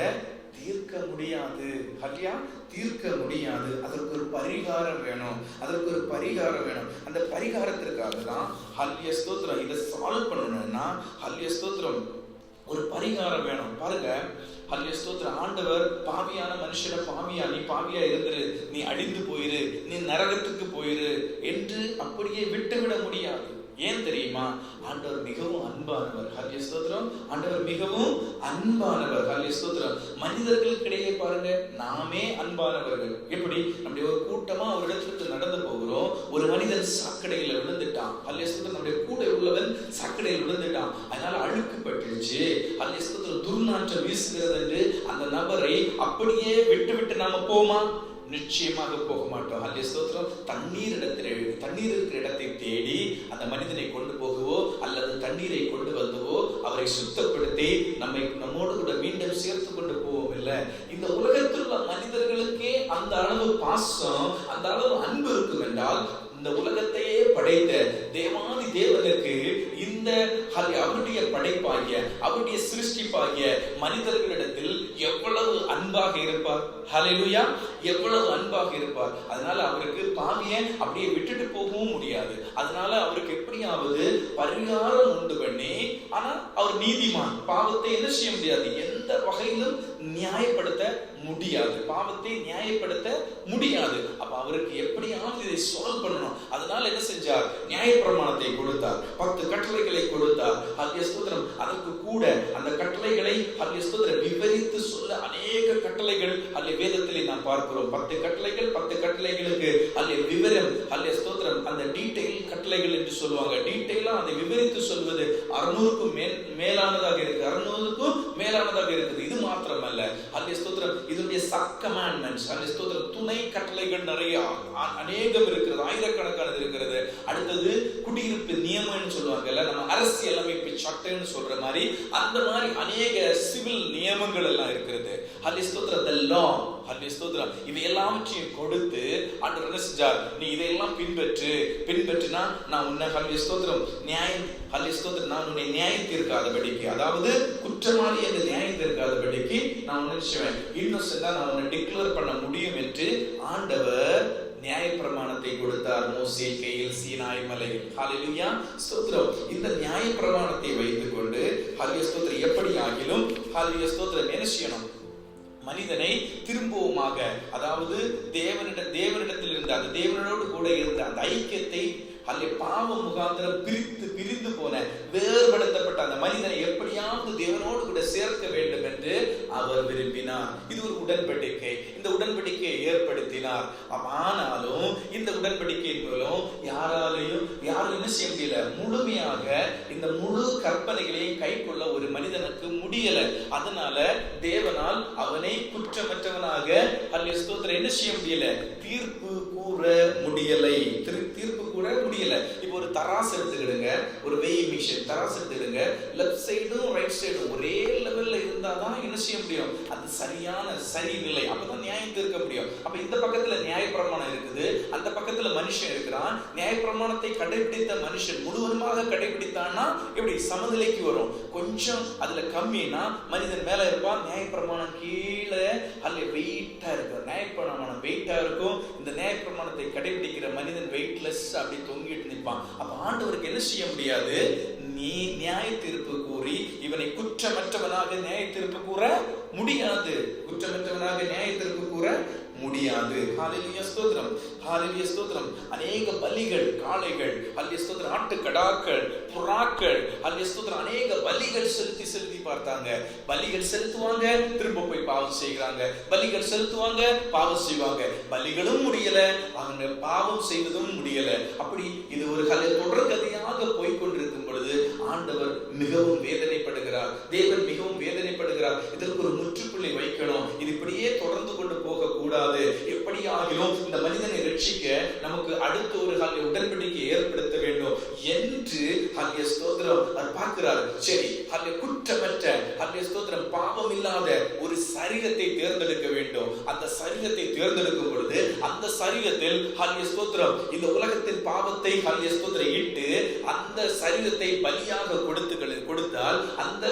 தீர்க்க முடியாது. ஹல்லேலூயா தீர்க்க முடியாது. அதற்கு ஒரு பரிகாரம் வேணும், அதற்கு ஒரு பரிகாரம் வேணும். அந்த பரிகாரத்திற்காக தான் ஹல்லேலூயா ஸ்தோத்திரம் இதை சால்வ் பண்ணணும்னா ஹல்லேலூயா ஸ்தோத்திரம் ஒரு பரிகாரம் வேணும். பாருங்க, ஹல்லேலூயா ஸ்தோத்திரம். ஆண்டவர் பாவியான மனுஷனை பாவியா, நீ பாவியா இருந்துரு, நீ அழிந்து போயிரு, நீ நரகத்துக்கு போயிரு என்று அப்படியே விட்டுவிட முடியாது. ஏன் தெரியுமா? ஆண்டவர் மிகவும் அன்பானவர். ஹல்லேலூயா ஸ்தோத்திரம். ஆண்டவர் மிகவும் அன்பானவர். ஹல்லேலூயா ஸ்தோத்திரம். மனிதர்களுக்கிடையே பாருங்க, நாமே அன்பானவர்கள். எப்படி? நம்முடைய ஒரு கூட்டமா ஒரு இடத்துக்கு நடந்து போகிறோம், ஒரு மனிதன் சாக்கடையில விழுந்துட்டான். ஹல்லேலூயா ஸ்தோத்திரம். நம்முடைய கூட உள்ளவன் சாக்கடையில் விழுந்துட்டான், அதனால அழுக்கு பட்டுருச்சு. ஹல்லேலூயா ஸ்தோத்திரம். துர்நாற்றம் வீசுகிறது என்று அந்த நபரை அப்படியே விட்டு நாம போமா? நிச்சயமாக போக மாட்டோம். ஹல்லேலூயா ஸ்தோத்திரம். தண்ணீர் இருக்கிற இடத்தை தேடி அந்த மனிதனை கொண்டு போகவோ அல்லது தண்ணீரை கொண்டு வந்தவோ அவரை சுத்தப்படுத்தி நம்மோடு கூட மீண்டும் சேர்த்து கொண்டு போவோம் இல்லை. இந்த உலகத்தில் உள்ள மனிதர்களுக்கே அந்த அளவு பாசம், அந்த அளவு அன்பு இருக்கும் என்றால், இந்த உலகத்தையே படைத்த தேவாதி தேவனுக்கு இந்த அவருடைய படைப்பாகிய அவருடைய சிருஷ்டிப்பாகிய மனிதர்களிடத்தில் எவ்வளவு அன்பாக இருப்பார். ஹல்லேலூயா. எவ்வளவு அன்பாக இருப்பார். அதனால அவருக்கு பாவியை அப்படியே விட்டுட்டு போகவும் முடியாது. அதனால அவருக்கு எப்படியாவது பரிகாரம் உண்டு பண்ணி, ஆனா அவர் நீதிமான், பாவத்தை என்ன செய்ய முடியாது, எந்த வகையிலும் நியாயப்படுத்த முடியாது, பாவத்தை நியாயப்படுத்த முடியாது. அப்ப அவருக்கு எப்படியாவது இதை சால்வ் பண்ணணும். அதனால என்ன செஞ்சார்? நியாயப்பிரமாணத்தை கொடுத்தார், 10 கட்டளைகளை கொடுத்தார். ஹல்லேலூயா ஸ்தோத்திரம். அதற்கு கூட அந்த கட்டளைகளை ஹல்லேலூயா ஸ்தோத்திரம் விவரித்து சொல்ல அநேக கட்டளைகள் ஹல்லேலூயா வேதத்திலே நாம் பார்க்கிறோம். 10 கட்டளைகள், 10 கட்டளைகளுக்கு ஹல்லேலூயா விவரம், ஹல்லேலூயா ஸ்தோத்திரம், அந்த டீடைல் கட்டளைகள் என்று சொல்லுவாங்க. டீடைலா அதை விவரித்து சொல்வது 600க்கும் மேலானதாக இருக்கு, 600க்கும் மேலானதாக இருக்குது. இது மாத்திரமல்ல, ஹல்லேலூயா ஸ்தோத்திரம், இதனுடைய சப் கமாண்ட்மெண்ட்ஸ், ஹல்லேலூயா ஸ்தோத்திரம், துணை கட்டளைகள் நிறைய அநேகம் இருக்கிறது, ஆயிரக்கணக்கானது இருக்கிறது. அடுத்தது குடியிருப்பு நியமம்னு சொல்லுவாங்கல்ல, நம்ம அரசியல் அமைப்பு சட்டம்னு சொல்ற மாதிரி அந்த மாதிரி அநேக சிவில் நியமங்கள் எல்லாம் இருக்கிறது. ஹல்லேலூயா ஸ்தோத்திரம், the law, ஹல்லேலூயா ஸ்தோத்திரம், இவை எல்லாவற்றையும் கொடுத்து ஆண்டவர் என்ன செஞ்சார்? நீ இதையெல்லாம் பின்பற்றினா நான் உன்னை ஹல்லேலூயா ஸ்தோத்திரம் ஹல்லேலூயா ஸ்தோத்திரம், நான் உன்னை நியாயம் தீர்க்காதபடிக்கு, அதாவது குற்றவாளி என்று நியாயம் தீர்க்காதபடிக்கு நான் உன்னை நிச்சயம் இன்னொசென்ட்டா நான் உன்னை டிக்ளேர் பண்ண முடியும் என்று ஆண்டவர் நியாயப்பிரமாணத்தை கொடுத்தார் மோசே கையில் சீனாய் மலையில். ஹல்லேலூயா ஸ்தோத்திரம். இந்த நியாயப்பிரமாணத்தை வைத்துக் கொண்டு ஹல்லேலூயா ஸ்தோத்திரம் எப்படி ஆகிலும் ஹல்லேலூயா ஸ்தோத்திரம் என்ன செய்யணும்? மனிதனை திரும்பவுமாக, அதாவது தேவனிடத்தில் இருந்த அந்த தேவனோடு கூட இருந்த அந்த ஐக்கியத்தை பாவ முகாந்திரம் பிரிந்து போன வேறுபடுத்தப்பட்ட அந்த மனிதனை எப்படியாவது தேவனோடு கூட சேர்க்க வேண்டும் என்று அவர் விரும்பினார். இது ஒரு உடன்படிக்கை. இந்த உடன்படிக்கையை ஏற்படுத்தினார். ஆனாலும் இந்த உடன்படிக்கையின் மூலம் யாரும் என்ன செய்ய முடியல, முழுமையாக இந்த முழு கற்பனைகளையும் கை கொள்ள ஒரு மனிதனுக்கு முடியல. அதனால தேவனால் அவனை குற்றமற்றவனாக ஹல்லேலூயா ஸ்தோத்திரம் என்ன செய்ய முடியல, தீர்ப்பு கூற முடியலை. தீர்ப்பு கூற முடியல. இப்போ ஒரு தராசு எடுத்துக்கிடுங்க, ஒரு வெயிங் மிஷின் தராசு எடுத்துக்கிடுங்க. லெஃப்ட் சைடும் ரைட் சைடும் ஒரே லெவல்ல இருந்தாதான் என்ன செய்ய முடியும், அது சரியான சரி நிலை, அப்பதான் நியாயம் தீர்க்க முடியும். அப்ப இந்த பக்கத்துல நியாயப்பிரமாணம் இருக்குது, அந்த பக்கத்துல மனுஷன் இருக்கிறான். நியாயப்பிரமாணத்தை கடைபிடித்த மனுஷன் முழுவதுமாக கடைபிடித்தான்னா எப்படி சமநிலைக்கு வரும். கொஞ்சம் அதுல கம்மினா மனிதன் மேல இருப்பான், நியாயப்பிரமாணம் கீழே அல்ல வெயிட்டா இருக்கும். நியாயப்பிரமாணம் வெயிட்டா இருக்கும், இந்த நியாயப்பிரமாணத்தை கடைபிடிக்கிற மனிதன் வெயிட்லெஸ் அப்படி தொங்கிட்டு நிற்பான். அப்ப ஆண்டவருக்கு என்ன செய்ய முடியாது, நீ நியாய தீர்ப்பு கூறி இவனை குற்றமற்றவனாக நியாய தீர்ப்பு கூற முடியாது, குற்றமற்றவனாக நியாய தீர்ப்பு கூற முடியாது. ஹல்லேலூயா ஸ்தோத்திரம், ஹல்லேலூயா ஸ்தோத்திரம். அநேக பலிகள், காளைகள், ஹல்லேலூயா ஸ்தோத்திரம், ஆட்டுக்கடாக்கள், புறாக்கள், ஹல்லேலூயா ஸ்தோத்திரம், அநேக பலிகள் செலுத்தி பார்த்தாங்க. பலிகள் செலுத்துவாங்க, திரும்ப போய் பாவம் செய்கிறாங்க, பலிகள் செலுத்துவாங்க, பாவம் செய்வாங்க. பலிகளும் முடியல, அவங்க பாவம் செய்வதும் முடியல. அப்படி இது ஒரு தொடர் கதையாக போய்கொண்டிருக்கும் பொழுது ஆண்டவர் மிகவும் வேதனைப்படுகிறார், தேவன் மிகவும் வேதனைப்படுகிறார். இதற்கு ஒரு முற்றுப்புள்ளி வைக்கணும், இது இப்படியே தொடர்ந்து கொண்டு போக கூடாது. எப்படியாகிலும் இந்த மனிதனை ரட்சிக்க நமக்கு அடுத்த ஒரு உடன்படிக்கை ஏற்படுத்த வேண்டும் என்று ஹல்லேலூயா ஸ்தோத்திரம் அவர் பார்க்கிறார். சரி, ஹல்லேலூயா குற்றமற்ற, ஹல்லேலூயா ஸ்தோத்திரம், பாவம் இல்லாத ஒரு சரீரத்தை தேர்ந்தெடுக்க வேண்டும். அந்த சரீரத்தை தேர்ந்தெடுக்கும் பொழுது அந்த சரீரத்தில் ஹல்லேலூயா ஸ்தோத்திரம் இந்த உலகத்தின் பாவத்தை ஹல்லேலூயா ஸ்தோத்திரம் இட்டு அந்த சரீரத்தை பலியாக கொடுத்தால் அந்த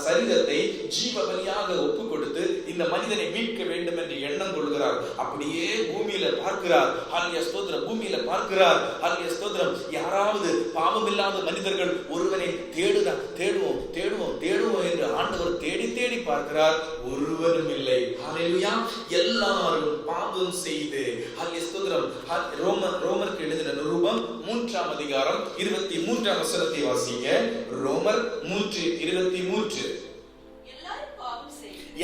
சரீரத்தை ஜீவ பலியாக ஒப்பு கொடுத்து இந்த மனிதனை மீட்க வேண்டும் என்று எண்ணம் கொள்கிறார். அப்படியே பூமியில பார்க்கிறார், ஹல்லேலூயா ஸ்தோத்திரம், பூமியில பார்க்கிறார், ஹல்லேலூயா ஸ்தோத்திரம், யாராவது பாவம் இல்லாத மனிதர்கள் ஒருவனை தேடுவோம் என்று ஆண்டவர் தேடி பார்க்கிறார், ஒருவரும் இல்லை. ஹல்லேலூயா. எல்லாரும் பாவம் செய்து, ஹல்லேலூயா ஸ்தோத்திரம், ரோமருக்கு எழுதின நிருபம் 3ஆம் அதிகாரம் அதிகாரம் 23ஆம் வசனத்தை வாசிங்க. ரோமர் 3:23.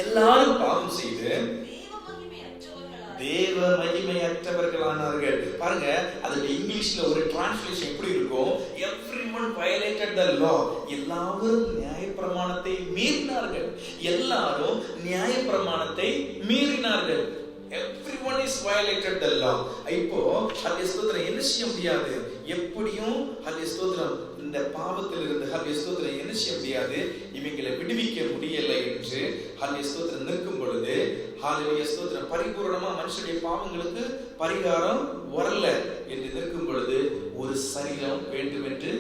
எல்லாரும் பாவம் செய்து தேவ மகிமையற்றவர்களானார்கள். பாருங்க, அதுல இங்கிலீஷ்ல ஒரு டிரான்ஸ்லேஷன் எப்படி இருக்கும்? everyone violated the law. எல்லாரும் நியாயப்பிரமாணத்தை மீறினார்கள். எல்லாரும் நியாயப்பிரமாணத்தை மீறினார்கள். everyone is violated the law. இப்போ ஹல்லேலூயா ஸ்தோத்திரம், என்ன செய்ய முடியாது? எப்படியும் ஹல்லேலூயா ஸ்தோத்திரம் இந்த பாவத்தில் இருந்து ஹல்லேலூயா ஸ்தோத்திரம் என்ன செய்ய முடியாது? இவங்களை விடுவிக்க முடியலை என்று ஹல்லேலூயா ஸ்தோத்திரம் நிற்கும் பொழுது, ஹல்லேலூயா ஸ்தோத்திரம் பரிபூரணமா மனுஷனுடைய பாவங்களுக்கு பரிகாரம் வரல என்று நிற்கும் பொழுது ஒரு சரீரம் வேண்டும் என்று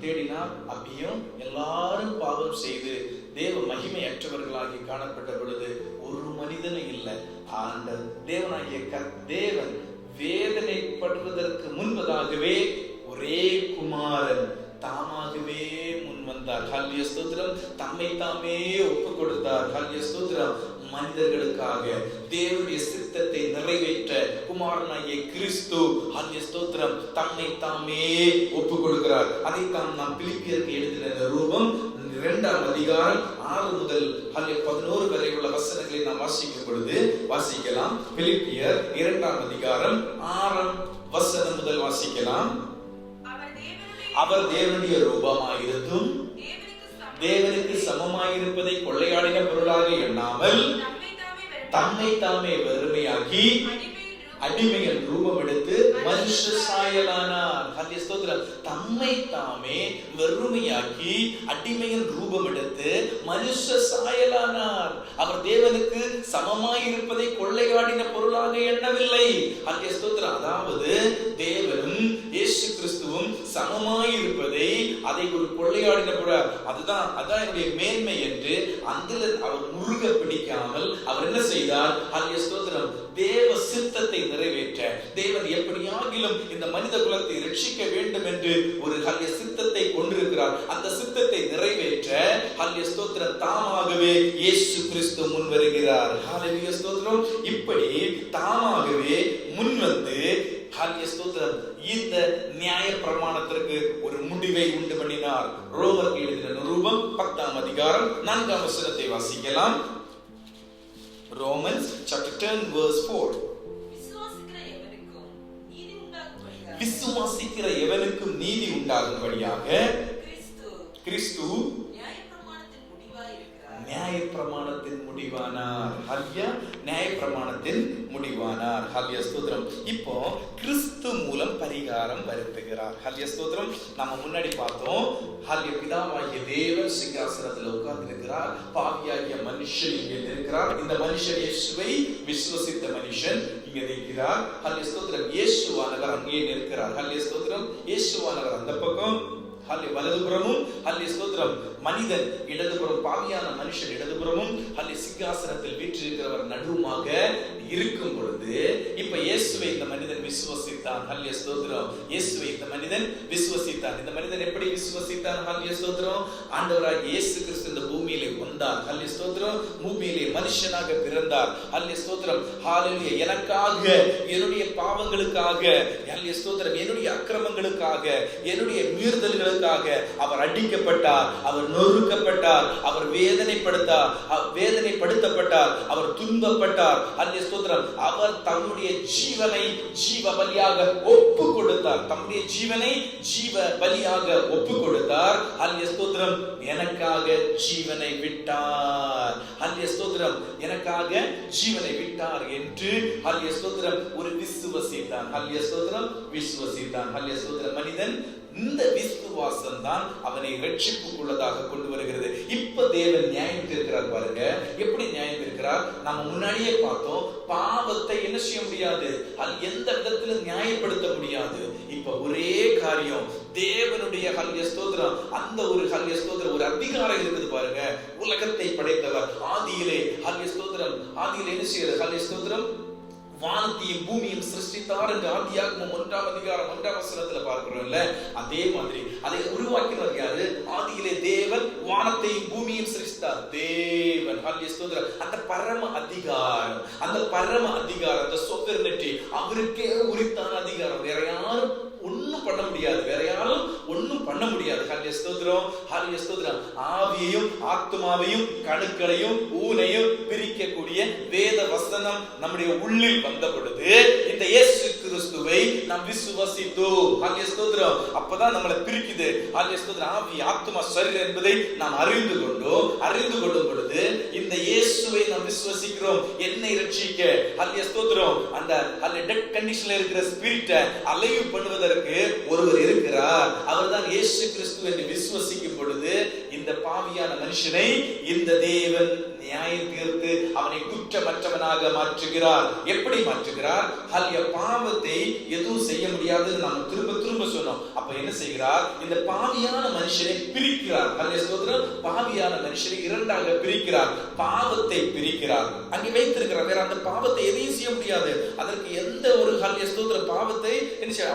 தேடினார். அப்படியும் எல்லாரும் பாவம் செய்து தேவ மகிமையற்றவர்களாகி காணப்பட்ட பொழுது ஒரு மனிதனும் இல்லை. அந்த தேவனாகிய தேவன் வேதனைப்படுவதற்கு முன்பதாகவே ஒரே குமாரன் தாமாகவே முன் வந்தார். ஹல்லேலூயா ஸ்தோத்திரம். தம்மை தாமே ஒப்பு கொடுத்தார். ஹல்லேலூயா ஸ்தோத்திரம். மனிதர்களுக்காக தேவனுடைய சித்தத்தை நிறைவேற்ற குமாரனாகிய கிறிஸ்து ஹல்லேலூயா ஸ்தோத்திரம் தம்மை தாமே ஒப்பு கொடுக்கிறார். அதைத்தான் நாம் பிலிப்பியருக்கு எழுதின நிருபம் 2ஆம் அதிகாரம் 6 முதல் 11 வரை உள்ள வசனங்களை நாம் வாசிக்கும் பொழுது வாசிக்கலாம். பிலிப்பியர் 2ஆம் அதிகாரம் 6ஆம் வசனம் முதல் வாசிக்கலாம். அவர் தேவனுடைய ரூபமாயிருந்தும் தேவனுக்கு சமமாயிருப்பதை கொள்ளையாடின பொருளாக எண்ணாமல் தம்மை தாமே வெறுமையாக்கி அடிமையின் ரூபம் எடுத்து மனுஷ சாயலானார். ஹல்லேலூயா ஸ்தோத்திரம். தம்மை தாமே வெறுமையாக்கி அடிமையின் ரூபம் எடுத்து மனுஷ சாயலானார். அவர் தேவனுக்கு சமமாயிருப்பதை கொள்ளையாடின பொருளாக எண்ணவில்லை. ஹல்லேலூயா ஸ்தோத்திரம். அதாவது தேவனும் இயேசு கிறிஸ்துவும் சமமாயிருப்பதை அதை ஒரு கொள்ளையாடின பொருள், அதுதான் என்னுடைய மேன்மை என்று அதில் அவர் முருக பிடிக்காமல் அவர் என்ன செய்தார்? ஹல்லேலூயா ஸ்தோத்திரம். தேவ சித்தத்தை நிறைவேற்ற தேவன் எப்படியாகிலும் இந்த மனித குலத்தை ரட்சிக்க வேண்டும் என்று ஒரு ஹல்லேலூயா சித்தத்தை கொண்டிருக்கிறார். அந்த சித்தத்தை நிறைவேற்ற ஹல்லேலூயா ஸ்தோத்திரம் தாமாகவே இயேசு கிறிஸ்து முன் வருகிறார். ஹல்லேலூயா ஸ்தோத்திரம். இப்படி தாமாகவே முன் வந்து ஹல்லேலூயா ஸ்தோத்திரம் இந்த நியாய பிரமாணத்திற்கு ஒரு முடிவை உண்டு பண்ணினார். ரோமருக்கு எழுதின நிருபம் 10ஆம் அதிகாரம் 4ஆம் வசனத்தை வாசிக்கலாம். Romans chapter 10 verse 4. விசுவாசிக்கிற எவனுக்கும் நீதி உண்டாகும்படியாக கிறிஸ்து நியாயப்பிரமாணத்தின் முடிவானார். ஹல்லேலூயா. நியாயப்பிரமாணத்தின் முடிவானார். ஹல்லேலூயா ஸ்தோத்திரம். இப்போ கிறிஸ்து மூலம் பரிகாரம் வருத்துகிறார். ஹல்லேலூயா ஸ்தோத்திரம். நம்ம முன்னாடி பார்த்தோம், ஹல்லேலூயா பிதாவாகிய தேவன் சிங்காசனத்தில் உட்கார்ந்து இருக்கிறார். பாவியாகிய மனுஷன் இங்கே இருக்கிறார். இந்த மனுஷன் இயேசுவை விசுவசித்த மனுஷன் இங்கே இருக்கிறார். ஹல்லேலூயா ஸ்தோத்திரம். இயேசுவானவர் அங்கே நிற்கிறார். ஹல்லேலூயா ஸ்தோத்திரம். இயேசுவானவர் அந்த பக்கம் வலதுபுறமும், ஹல்லேலூயா ஸ்தோத்திரம் மனிதன் இடதுபுறம், பாவியான மனுஷன் இடதுபுறமும், ஹல்லேலூயா சிங்காசனத்தில் வீற்றிருக்கிறவர் நடுவுமாக இருக்கும் பொழுது இப்ப இயேசுவை இந்த மனிதன் விசுவசித்தான். ஹல்லேலூயா ஸ்தோத்திரம். இயேசுவை இந்த மனிதன் விசுவசித்தான். இந்த மனிதன் எப்படி விசுவசித்தான்? ஹல்லேலூயா ஸ்தோத்திரம். ஆண்டவராகிய இயேசு கிறிஸ்து இந்த பூமியிலே வந்தார். ஹல்லேலூயா ஸ்தோத்திரம். பூமியிலே மனுஷனாக பிறந்தார். ஹல்லேலூயா ஸ்தோத்திரம். ஹல்லேலூயா. எனக்காக, என்னுடைய பாவங்களுக்காக, ஹல்லேலூயா ஸ்தோத்திரம் என்னுடைய அக்கிரமங்களுக்காக, என்னுடைய மீறுதல்களுக்காக அவர் அடிக்கப்பட்டார், அவர் நொறுக்கப்பட்டார், அவர் வேதனைப்படுத்தப்பட்டார், அவர் துன்பப்பட்டார். ஹல்லேலூயா ஸ்தோத்திரம். அவர் தம்முடைய ஜீவனை ஜீவ பலியாக ஒப்பு கொடுத்தார். தம்முடைய ஜீவனை ஜீவ பலியாக ஒப்பு கொடுத்தார். ஹல்லேலூயா ஸ்தோத்திரம். எனக்காக ஜீவனை விட்டார். ஹல்லேலூயா ஸ்தோத்திரம். எனக்காக ஜீவனை விட்டார் என்று ஹல்லேலூயா ஸ்தோத்திரம் ஒரு விசுவசித்தான். ஹல்லேலூயா ஸ்தோத்திரம். விசுவசித்தான். ஹல்லேலூயா ஸ்தோத்திரம். மனிதன் இந்த விசுவாசம் தான் அவனை ரட்சிப்புக்குள்ளதாக கொண்டு வருகிறது. இப்ப தேவன் நியாயம் தீர்க்கிறார். பாருங்க எப்படி நியாயம் தீர்க்கிறார். நம்ம முன்னாடியே பார்த்தோம், பாவத்தை என்ன செய்ய முடியாது, அது எந்த விதத்திலும் நியாயப்படுத்த முடியாது. இப்ப ஒரே காரியம், தேவனுடைய ஹல்லேலூயா ஸ்தோத்திரம் அந்த ஒரு ஹல்லேலூயா ஸ்தோத்திரம் ஒரு அதிகாரம் இருக்குது பாருங்க. உலகத்தை படைத்தவர் ஆதியிலே ஹல்லேலூயா ஸ்தோத்திரம், ஆதியிலே என்ன செய்யறது? ஹல்லேலூயா ஸ்தோத்திரம் வானத்தையும் பூமியும் சிருஷ்டித்தார் என்று ஆதியாகமம் 1ஆம் அதிகாரம் 1ஆம் வசனத்துல பார்க்கிறோம்ல. அதே மாதிரி அதை உருவாக்கினவர் யாரு? ஆதியிலே தேவன் வானத்தையும் பூமியும் சிருஷ்டித்தார். தேவன். ஹல்லேலூயா ஸ்தோத்திரம். அந்த பரம அதிகாரம், அந்த பரம அதிகாரம், அந்த சொவெர்னிட்டி அவருக்கே உரித்தான அதிகாரம். வேற யாரும் ஒண்ணும் பண்ண முடியாது, வேற யாரும் ஸ்தோத்திரம், ஹல்லேலூயா ஸ்தோத்திரம். ஆவியையும் ஆத்துமாவையும் கணுக்களையும் ஊனையும் பிரிக்கக்கூடிய வேத வசனம் நம்முடைய உள்ளில் வந்த பொழுது இந்த இயேசு கிறிஸ்துவை நாம் விசுவாசித்தோம். ஹல்லேலூயா ஸ்தோத்திரம். அப்பதான் நம்மளை பிரிக்குது. ஹல்லேலூயா ஸ்தோத்திரம். ஆவி ஆத்துமா சரீரம் என்பதை நாம் அறிந்து கொள்ளும் பொழுது இந்த இயேசுவை நாம் விசுவாசிக்கிறோம். என்னை ரட்சிக்க, ஹல்லேலூயா ஸ்தோத்திரம், அந்த டெட் கண்டிஷன்ல இருக்கிற ஸ்பிரிட்டை அலைவ் பண்ணுவதற்கு ஒருவர் இருக்கிறார். அவர்தான் இயேசு கிறிஸ்து என்று விசுவாசிக்கும் பொழுது இந்த பாவியான மனுஷனை இந்த தேவன் நியாயம் தீர்த்து அவனை குற்றமற்றவனாக மாற்றுகிறார். எப்படி மாற்றுகிறார்? ஹல்லேலூயா. பாவத்தை எதுவும் செய்ய முடியாதுன்னு நாம் திரும்ப சொன்னோம். அப்ப என்ன செய்கிறார்? இந்த பாவியான மனுஷனை பிரிக்கிறார். ஹல்லேலூயா ஸ்தோத்திரம். பாவியான மனுஷனை இரண்டாக பிரிக்கிறார். பாவத்தை பிரிக்கிறார். அங்கே வைத்திருக்கிறார். வேற அந்த பாவத்தை எதையும் செய்ய முடியாது. அதற்கு எந்த ஒரு ஹல்லேலூயா ஸ்தோத்திரம் பாவத்தை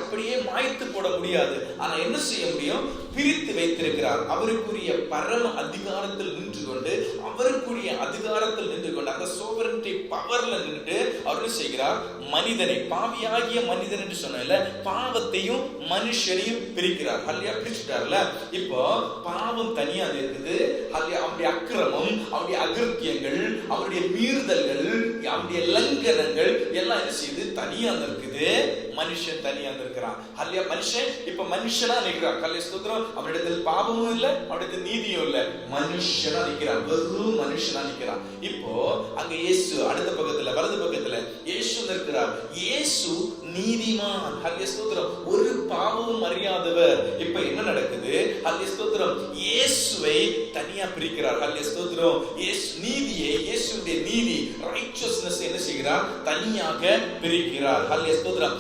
அப்படியே மாய்த்து போட முடியாது. ஆனா என்ன செய்ய முடியும்? பிரித்து வைத்திருக்கிறார். அவருக்குரிய பரம அதிகாரத்தில் நின்று கொண்டு, அவருக்குரிய அதிகாரத்தில் நின்று கொண்டு, அந்த சோவரன்டி பவர்ல நின்று அவர் என்ன செய்கிறார்? மனிதனை, பாவியாகிய மனிதன் என்று சொன்னல, பாவத்தையும் மனுஷனையும் பிரிக்கிறார். ஹல்லேலூயா பிரிச்சுட்டார்ல. இப்போ பாவம் தனியா இருக்குது. ஹல்லேலூயா. அவருடைய அக்கிரமம், அவருடைய அகிருத்தியங்கள், அவருடைய மீறுதல்கள், அவருடைய லங்கனங்கள் எல்லாம் என்ன செய்யுது? தனியா இருக்குது. மனுஷன் தனியா இருக்கிறான். ஹல்லேலூயா. மனுஷன் இப்ப மனுஷனா நிற்கிறான். ஹல்லேலூயா ஸ்தோத்திரம். அவரிடத்தில் பாவமும் இல்ல, அவரிடத்தில் நீதியும் இல்ல, மனுஷனா நிற்கிறான். வெறும் மனுஷனா நிற்கிறான். இப்போ அங்க இயேசு அடுத்த பக்கத்துல, வலது பக்கத்துல இயேசு நிற்கிறார். இயேசு நீதிமான். ஹல்லேலூயா ஸ்தோத்திரம். ஒரு பாவமும் அறியாதவர். இப்ப என்ன நடக்குது? ஹல்லேலூயா ஸ்தோத்திரம். இயேசுவை தனியா பிரிக்கிறார். ஹல்லேலூயா ஸ்தோத்திரம். இயேசு நீதியை, இயேசுவுடைய நீதி, ரைச்சஸ்னஸ் என்ன செய்கிறார்? தனியாக பிரிக்கிறார். ஹல்லேலூயா ஸ்தோத்திரம்.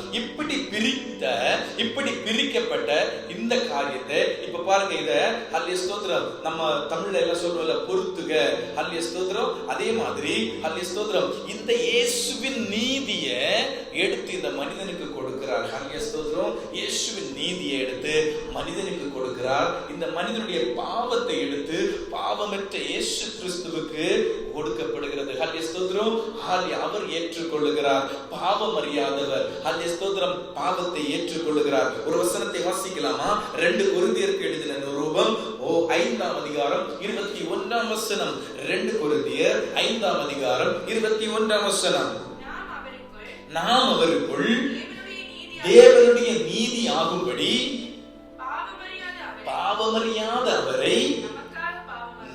இப்படி பிரிக்கப்பட்ட இந்த காரியத்தை இப்ப பாருங்க. இத ஹல்லேலூயா ஸ்தோத்திரம் நம்ம தமிழ்ல எல்லாம் சொல்றோம்ல, பொறுத்துக. ஹல்லேலூயா ஸ்தோத்திரம். அதே மாதிரி ஹல்லேலூயா ஸ்தோத்திரம் இந்த இயேசுவின் நீதியை எடுத்து இந்த மனிதனுக்கு கொடுக்கிறார். ஹல்லேலூயா ஸ்தோத்திரம். இயேசுவின் நீதியை எடுத்து மனிதனுக்கு கொடுக்கிறார். இந்த மனிதனுடைய பாவத்தை எடுத்து பாவமற்ற இயேசு கிறிஸ்துவுக்கு கொடுக்கப்படுகிறது. ஹல்லேலூயா ஸ்தோத்திரம். அவர் ஏற்றுக்கொள்ளுகிறார். பாவம் அறியாதவர். ஹல்லேலூயா ஸ்தோத்திரம். பாவத்தை ஏற்றுக்கொள்ளுகிறார். ஒரு வசனத்தை வாசிக்கலாமா? 2 கொரிந்தியருக்கு எழுதின நிருபம் 5ஆம் அதிகாரம் 21ஆம் வசனம். 2 கொரிந்தியர் 5ஆம் அதிகாரம் 21ஆம் வசனம். நாம் அவருக்குள் தேவனுடைய நீதி ஆகும்படி பாவமறியாத அவரை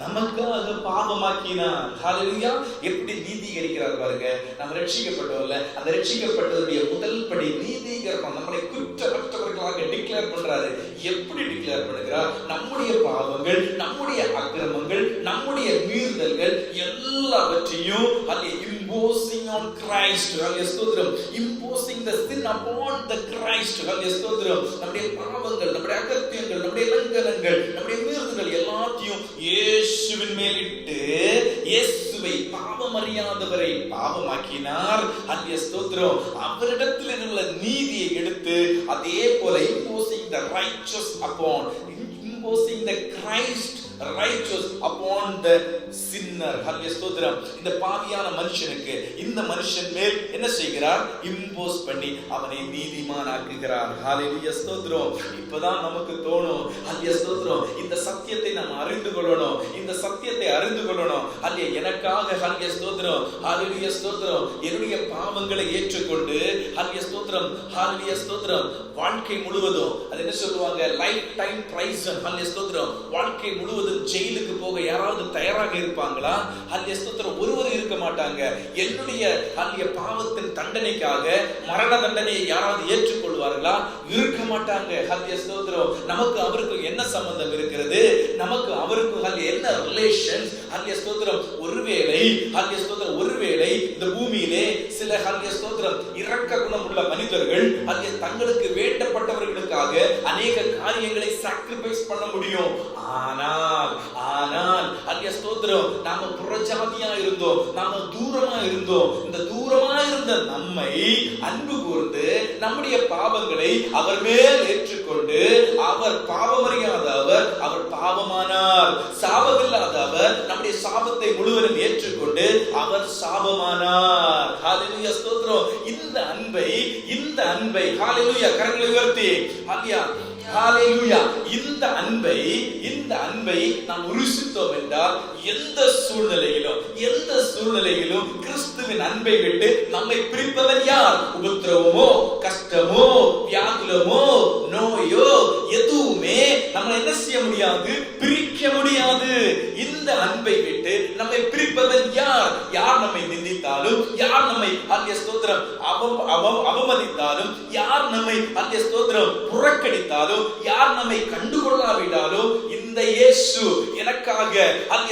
நமக்காக பாவமாக்கினார். ஹல்லேலூயா. எப்படி நீதிகரிக்கிறார் பாருங்க. நம்ம ரட்சிக்கப்பட்டோம்ல, அந்த ரட்சிக்கப்பட்டதுடைய முதல் படி நீதிகரணம். நம்மளை குற்றமற்றவர்களாக டிக்ளேர் பண்றாரு. எப்படி டிக்ளேர் பண்ணுகிறார்? நம்முடைய பாவங்கள், நம்முடைய அக்கிரமங்கள், நம்முடைய மீறுதல்கள் எல்லாவற்றையும் imposing on Christ. ஹல்லேலூயா ஸ்தோத்திரம். imposing the sin upon the Christ. ஹல்லேலூயா ஸ்தோத்திரம். நம்முடைய பாவங்கள், நம்முடைய அக்கிரமங்கள், நம்முடைய லங்கனங்கள், நம்முடைய மீறுதல்கள் எல்லாத்தையும் இயேசுவின் மேலிட்டு இயேசுவை பாவம் அறியாதவரை பாவமாக்கினார். ஹல்லேலூயா ஸ்தோத்திரம். அவரிடத்தில் உள்ள நீதியை எடுத்து அதே போல imposing the righteous upon, imposing the Christ righteous upon the sinner. ஹல்லேலூயா ஸ்தோத்திரம். இந்த பாவியான மனுஷனுக்கு இந்த மனுஷன் மேல் என்ன செய்கிறார்? இம்போஸ் பண்ணி அவனை நீதிமான் ஆக்குகிறார். ஹல்லேலூயா ஸ்தோத்திரம். இப்பதான் நமக்கு தோணும், ஹல்லேலூயா ஸ்தோத்திரம், இந்த சத்தியத்தை நாம் அறிந்து கொள்ளணும். இந்த சத்தியத்தை அறிந்து கொள்ளணும். ஹல்லேலூயா. எனக்காக ஹல்லேலூயா ஸ்தோத்திரம், ஹல்லேலூயா ஸ்தோத்திரம், என்னுடைய பாவங்களை ஏற்றுக்கொண்டு ஹல்லேலூயா ஸ்தோத்திரம், ஹல்லேலூயா ஸ்தோத்திரம், வாழ்க்கை முழுவதும் அது என்ன சொல்லுவாங்க? Life time Bryson. ஹல்லேலூயா ஸ்தோத்திரம். வாழ்க்கை முழுவதும் ஜெயிலுக்கு போக யாராவது தயாராக இருப்பாங்களா? ஹல்லேலூயா ஸ்தோத்திரம். ஒருவர் இருக்க மாட்டாங்க. என்னுடைய ஹல்லேலூயா பாவத்தின் தண்டனைக்காக மரண தண்டனையை யாராவது ஏற்றுக்கொள்வார்களா? இருக்க மாட்டாங்க. ஹல்லேலூயா ஸ்தோத்திரம். நமக்கு அவருக்கு என்ன சம்பந்தம் இருக்கிறது? நமக்கு அவருக்கு ஹல்லேலூயா என்ன ரிலேஷன்? ஹல்லேலூயா ஸ்தோத்திரம். ஒருவேளை ஹல்லேலூயா ஸ்தோத்திரம், ஒருவேளை இந்த பூமியிலே சில ஹல்லேலூயா ஸ்தோத்திரம் இரக்க குணம் உள்ள மனிதர்கள் ஹல்லேலூயா தங்களுக்கு வேண்டப்பட்டவர்களுக்காக அநேக காரியங்களை சாக்ரிஃபைஸ் பண்ண முடியும். ஆனால் ஹல்லேலூயா ஸ்தோத்திரம், நாம புறஜாதியா இருந்தோம், நாம தூரமா இருந்தோம். இந்த தூரமா இருந்த நம்மை அன்பு கூர்ந்து நம்முடைய பாவங்களை அவர் மேல் ஏற்றுக்கொண்டு அவர் பாவமறியாத அவர் பாவமானார். சாபமில்லாத அவர் நம்முடைய சாபத்தை முழுவதும் ஏற்றுக்கொண்டு அவர் சாபமானார். ஹல்லேலூயா ஸ்தோத்திரம். இந்த அன்பை ஹல்லேலூயா கரங்களை உயர்த்தி ஹல்லேலூயா ஹalleluya. இந்த அன்பை நாம் ருசித்தோம் என்றால் எந்த சூழ்நிலையிலும் கிறிஸ்துவின் அன்பை விட்டு நம்மை பிரிப்பவன் யார்? உபத்திரவமோ, கஷ்டமோ, வியாகுலமோ, நோயோ எதுவுமே நம்ம என்ன செய்ய முடியாது, பிரிக்க முடியாது. இந்த அன்பை விட்டு நம்மை பிரிப்பவன் யார்? யார் நம்மை நிந்தித்தாலும், யார் நம்மை ஸ்தோத்திரம் அவமதித்தாலும், யார் நம்மை ஸ்தோத்திரம் புறக்கணித்தாலும், யார் நம்மை கண்டுகொள்ளாவிட்டாலும், இந்த இயேசு எனக்காக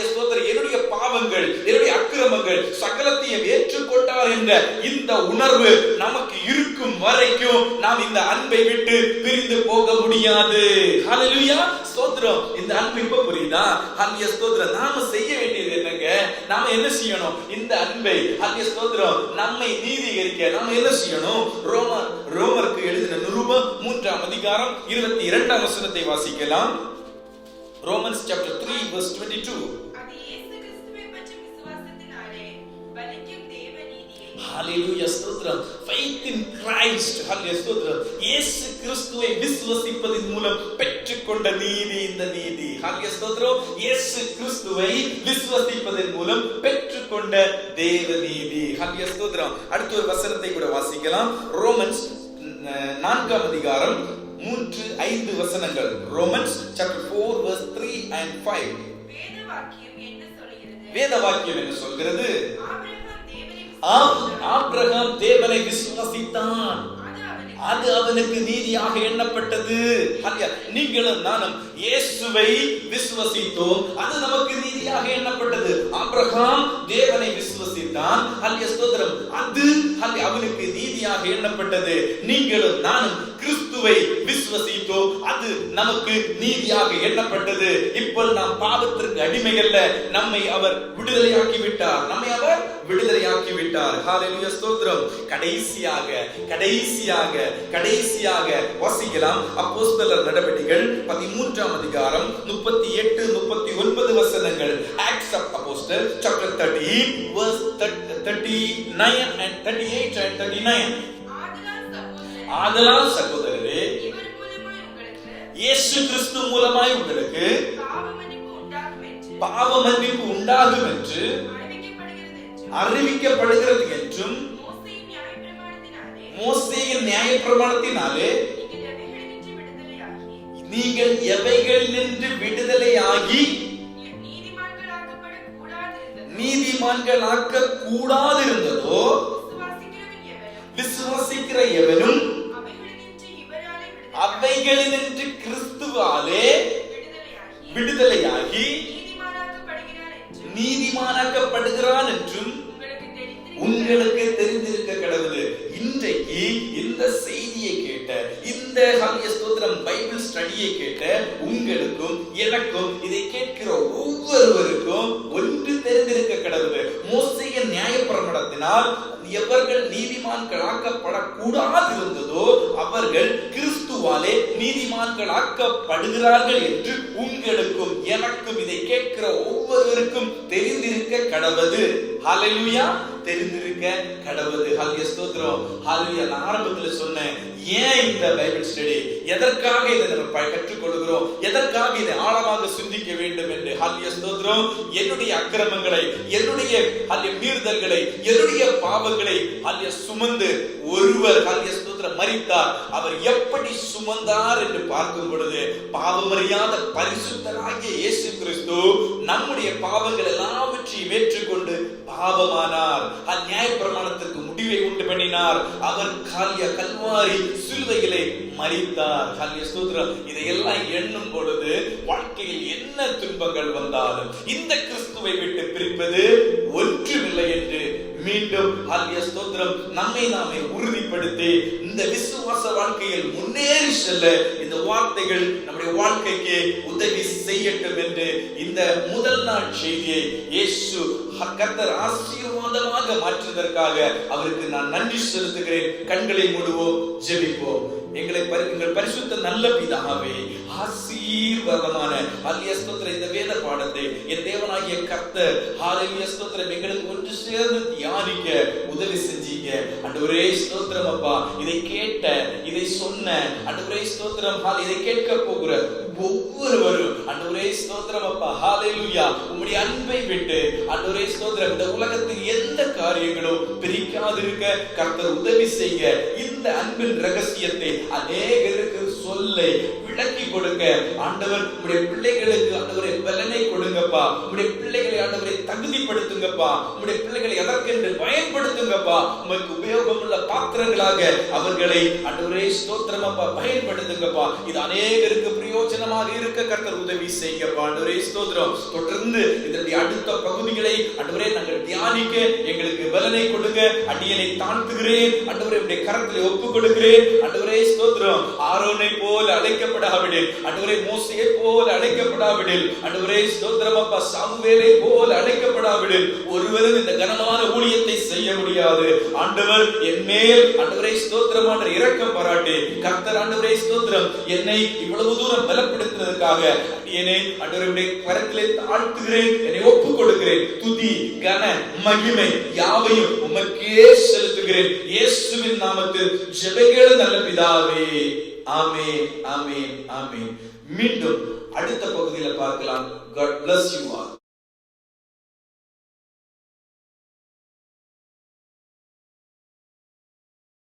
ஸ்தோத்திரம் என்னுடைய பாவங்கள், என்னுடைய அக்கிரமங்கள் சகலத்தையும் ஏற்றுக்கொண்டார் என்ற இந்த உணர்வு நமக்கு இருக்கும் வரைக்கும் நாம் இந்த அன்பை விட்டு பிரிந்து போக முடியாது. ஹalleluya. ஸ்தோத்திரம். இந்த அன்பு இப்ப புரியுதா? ஹalleluya ஸ்தோத்திரம். நாம செய்ய வேண்டியது என்னங்க? நாம என்ன செய்யணும்? இந்த அன்பை ஹalleluya ஸ்தோத்திரம் நம்மை நீதிகரிக்க நாம என்ன செய்யணும்? ரோமருக்கு எழுதின நிருபம் 3ஆம் அதிகாரம் 22ஆம் வசனத்தை வாசிக்கலாம். Romans chapter 3 verse 22. அது இயேசு கிறிஸ்துவை பற்றி விசுவாசத்தினாலே பலிக்கும் தேவ நீதியை. Hallelujah ஸ்தோத்திரம். Faith in Christ. Hallelujah ஸ்தோத்திரம். இயேசு கிறிஸ்துவை விசுவாசிப்பதின் மூலம் பெற்றுக்கொண்ட நீதி இந்த நீதி. Hallelujah ஸ்தோத்திரம். இயேசு கிறிஸ்துவை விசுவாசிப்பதின் மூலம் பெற்றுக்கொண்ட தேவ நீதி. Hallelujah ஸ்தோத்திரம். அடுத்த ஒரு வசனத்தை கூட வாசிக்கலாம். ரோமன்ஸ் 4ஆம் அதிகாரம் 3-5 வசனங்கள். Romans chapter 4 verse 3 and 5. வேத வாக்கியம் என்ன சொல்கிறது? ஆபிரகாம் தேவனை விசுவாசித்தான், அது அவனுக்கு நீதியாக எண்ணப்பட்டது. நீங்களும் நானும் இயேசுவை விசுவாசித்தோம், அது நமக்கு நீதியாக எண்ணப்பட்டது. ஆபிரகாம் தேவனை விசுவாசித்தான், ஸ்தோத்திரம், அது அவனுக்கு நீதியாக எண்ணப்பட்டது. நீங்களும் நானும் கிறிஸ்துவை விசுவாசித்தோம், அது நமக்கு நீதியாக எண்ணப்பட்டது. இப்போ நாம் பாவத்திற்கு அடிமைகள்ல, நம்மை அவர் விடுதலையாக்கி விட்டார். ஹalleluya ஸ்தோத்திரம். கடைசியாக வாசிக்கலாம். அப்போஸ்தலர் நடவடிக்கைகள் 13ஆம் அதிகாரம் 38-39 வசனங்கள். Acts of Apostles chapter 30 verse 39 and 38 and 39. ஆதலால் சகோதரரே, இயேசு கிறிஸ்து மூலமாய் உங்களுக்கு பாவ மன்னிப்பு உண்டாகும் என்று அறிவிக்கப்படுகிறது என்றும் மோசேயின் நியாயப்பிரமாணத்தினாலே நீங்கள் எவைகளினின்று விடுதலையாகி நீதிமான்களாக்க கூடாதிருந்ததோ விசுவாசிக்கிற எவனும் அவைகளினின்று கிறிஸ்துவாலே விடுதலையாகி நீதிமானாக்கப்படுகிறான் என்றும் உங்களுக்கு தெரிந்திருக்க கடவுள். இன்றைக்கு இந்த செய்தியை கேட்ட, இந்த ஸ்தோத்திரம் பைபிள் ஸ்டடியை கேட்ட உங்களுக்கும் எனக்கும், இதை கேட்கிற ஒவ்வொருவருக்கும் ஒன்று தெரிந்திருக்க கடவுள். மோசேயின் நியாயப்பிரமாணத்தினால் எவர்கள் நீதிமான்களாக்கப்படக்கூடாது இருந்ததோ அவர்கள் கிறிஸ்துவாலே நீதிமான்களாக்கப்படுகிறார்கள் என்று உங்களுக்கும் எனக்கும், இதை கேட்கிற ஒவ்வொருவருக்கும் தெரிந்திருக்க கடவுது. ஹalleluya. தெரிந்திருக்க கடவுது. ஹalleluya ஸ்தோத்திரம். ஹalleluya. நான் ஆரம்பத்தில் சொன்னேன், ஏன் இந்த பைபிள் ஸ்டடி, எதற்காக இதை நம்ம கற்றுக்கொள்கிறோம், எதற்காக இதை ஆழமாக சிந்திக்க வேண்டும் என்று. ஹalleluya ஸ்தோத்திரம். என்னுடைய அக்கிரமங்களை, என்னுடைய மீறுதல்களை, என்னுடைய பாவங்களை சுமந்து ஒருவர் ஸ்தோத்திரம் மரித்தார். அவர் எப்படி சுமந்தார் என்று பார்க்கும் பொழுது, பாவமறியாத பரிசுத்தராகிய இயேசு கிறிஸ்து நம்முடைய பாவங்கள் எல்லாவற்றையும் ஏற்றுக்கொண்டு பாவமானார். நியாயப்பிரமாணத்திற்கு முடிவை உண்டு பண்ணினார். அவர் கல்வாரி சிலுவையிலே மரித்தார். ஹalleluya ஸ்தோத்திரம். இதையெல்லாம் எண்ணும் பொழுது வாழ்க்கையில் என்ன துன்பங்கள் வந்தாலும் இந்த கிறிஸ்துவை விட்டு பிரிப்பது ஒன்றுமில்லை என்று மீண்டும் ஹalleluya ஸ்தோத்திரம் நம்மை நாமே உறுதிப்படுத்தி இந்த விசுவாச வாழ்க்கையில் முன்னேறி செல்ல இந்த வார்த்தைகள் நம்முடைய வாழ்க்கைக்கு உதவி செய்யட்டும் என்று இந்த முதல் நாள் செய்தியை இயேசு கர்த்தர் ஆசீர்வாதமாக மாற்றுவதற்காக அவருக்கு நான் நன்றி செலுத்துகிறேன். கண்களை மூடுவோம், ஜெபிப்போம். எங்கள் பரிசுத்த நல்ல பிதாவே, ஆசீர்வாதமான ஹalleluya ஸ்தோத்திரம் இந்த வேத பாடத்தை என் தேவனாகிய கர்த்தர் ஹல்லேலூயா ஸ்தோத்திரம் எங்களுக்கு ஒன்று சேர்ந்து தியானிக்க உதவி செஞ்சீங்க. ஆண்டவரே ஸ்தோத்திரம் அப்பா. இதை கேட்ட, இதை சொன்ன ஆண்டவரே ஸ்தோத்திரம், இதை கேட்க போகிற ஒவ்வொருவரும் ஆண்டவரே ஸ்தோத்திரம் அப்பா ஹல்லேலூயா உம்முடைய அன்பை விட்டு ஆண்டவரே ஸ்தோத்திரம் இந்த உலகத்தில் எந்த காரியங்களும் பிரிக்காதிருக்க கர்த்தர் உதவி செய்ய, இந்த அன்பின் ரகசியத்தை அநேகருக்கு சொல்ல விளக்கி கொடுக்க ஆண்டவர் உம்முடைய பிள்ளைகளுக்கு ஆண்டவரே பலனை கொடுங்கப்பா. உம்முடைய பிள்ளைகளை ஆண்டவரை தகுதிப்படுத்துங்கப்பா. உம்முடைய பிள்ளைகளை எதற்கென்று பயன்படுத்துங்கப்பா. உமக்கு உபயோகமுள்ள பாத்திரங்களாக அவர்களை ஆண்டவரே ஸ்தோத்திரம் அப்பா பயன்படுத்துங்கப்பா. இது அநேகருக்கு பிரயோஜனமாக இருக்க கர்த்தர் உதவி செய்யுங்கப்பா. ஆண்டவரே ஸ்தோத்திரம். தொடர்ந்து இதனுடைய அடுத்த பகுதிகளை ஆண்டவரே நாங்கள் தியானிக்க எங்களுக்கு பலனை கொடுங்க. அடியனை தாழ்த்துகிறேன் ஆண்டவரே, உம்முடைய கரத்திலே ஒப்புக் கொடுக்கிறேன். ஆண்டவரே ஸ்தோத்திரம். ஆரோனை போல அழைக்கப்படாவிடில், ஆண்டவரே மோசேயை போல அழைக்கப்படாவிடில், ஆண்டவரே ஸ்தோத்திரம் அப்பா சாமுவேலை போல அழைக்கப்படாவிடில் ஒருவரும் இந்த கனமான ஊழியத்தை செய்ய முடியாது. ஆண்டவர் என் மேல் ஆண்டவரே ஸ்தோத்திரம் இரக்கம் பாராட்டி கர்த்தர் ஆண்டவரே ஸ்தோத்திரம் என்னை இவ்வளவு தூரம் பலப்படுத்தினதுக்காக என்னை ஆண்டவருடைய கரத்திலே தாழ்த்துகிறேன். என்னை ஒப்புக் கொடுக்கிறேன். துதி கன மகிமை யாவையும் உமக்கே செலுத்துகிறேன். இயேசுவின் நாமத்தில் ஜெபங்கள் நல்ல பிதாவே. ஆமென், ஆமென், ஆமென். மீண்டும் அடுத்த பகுதியில் பார்க்கலாம். God bless you all.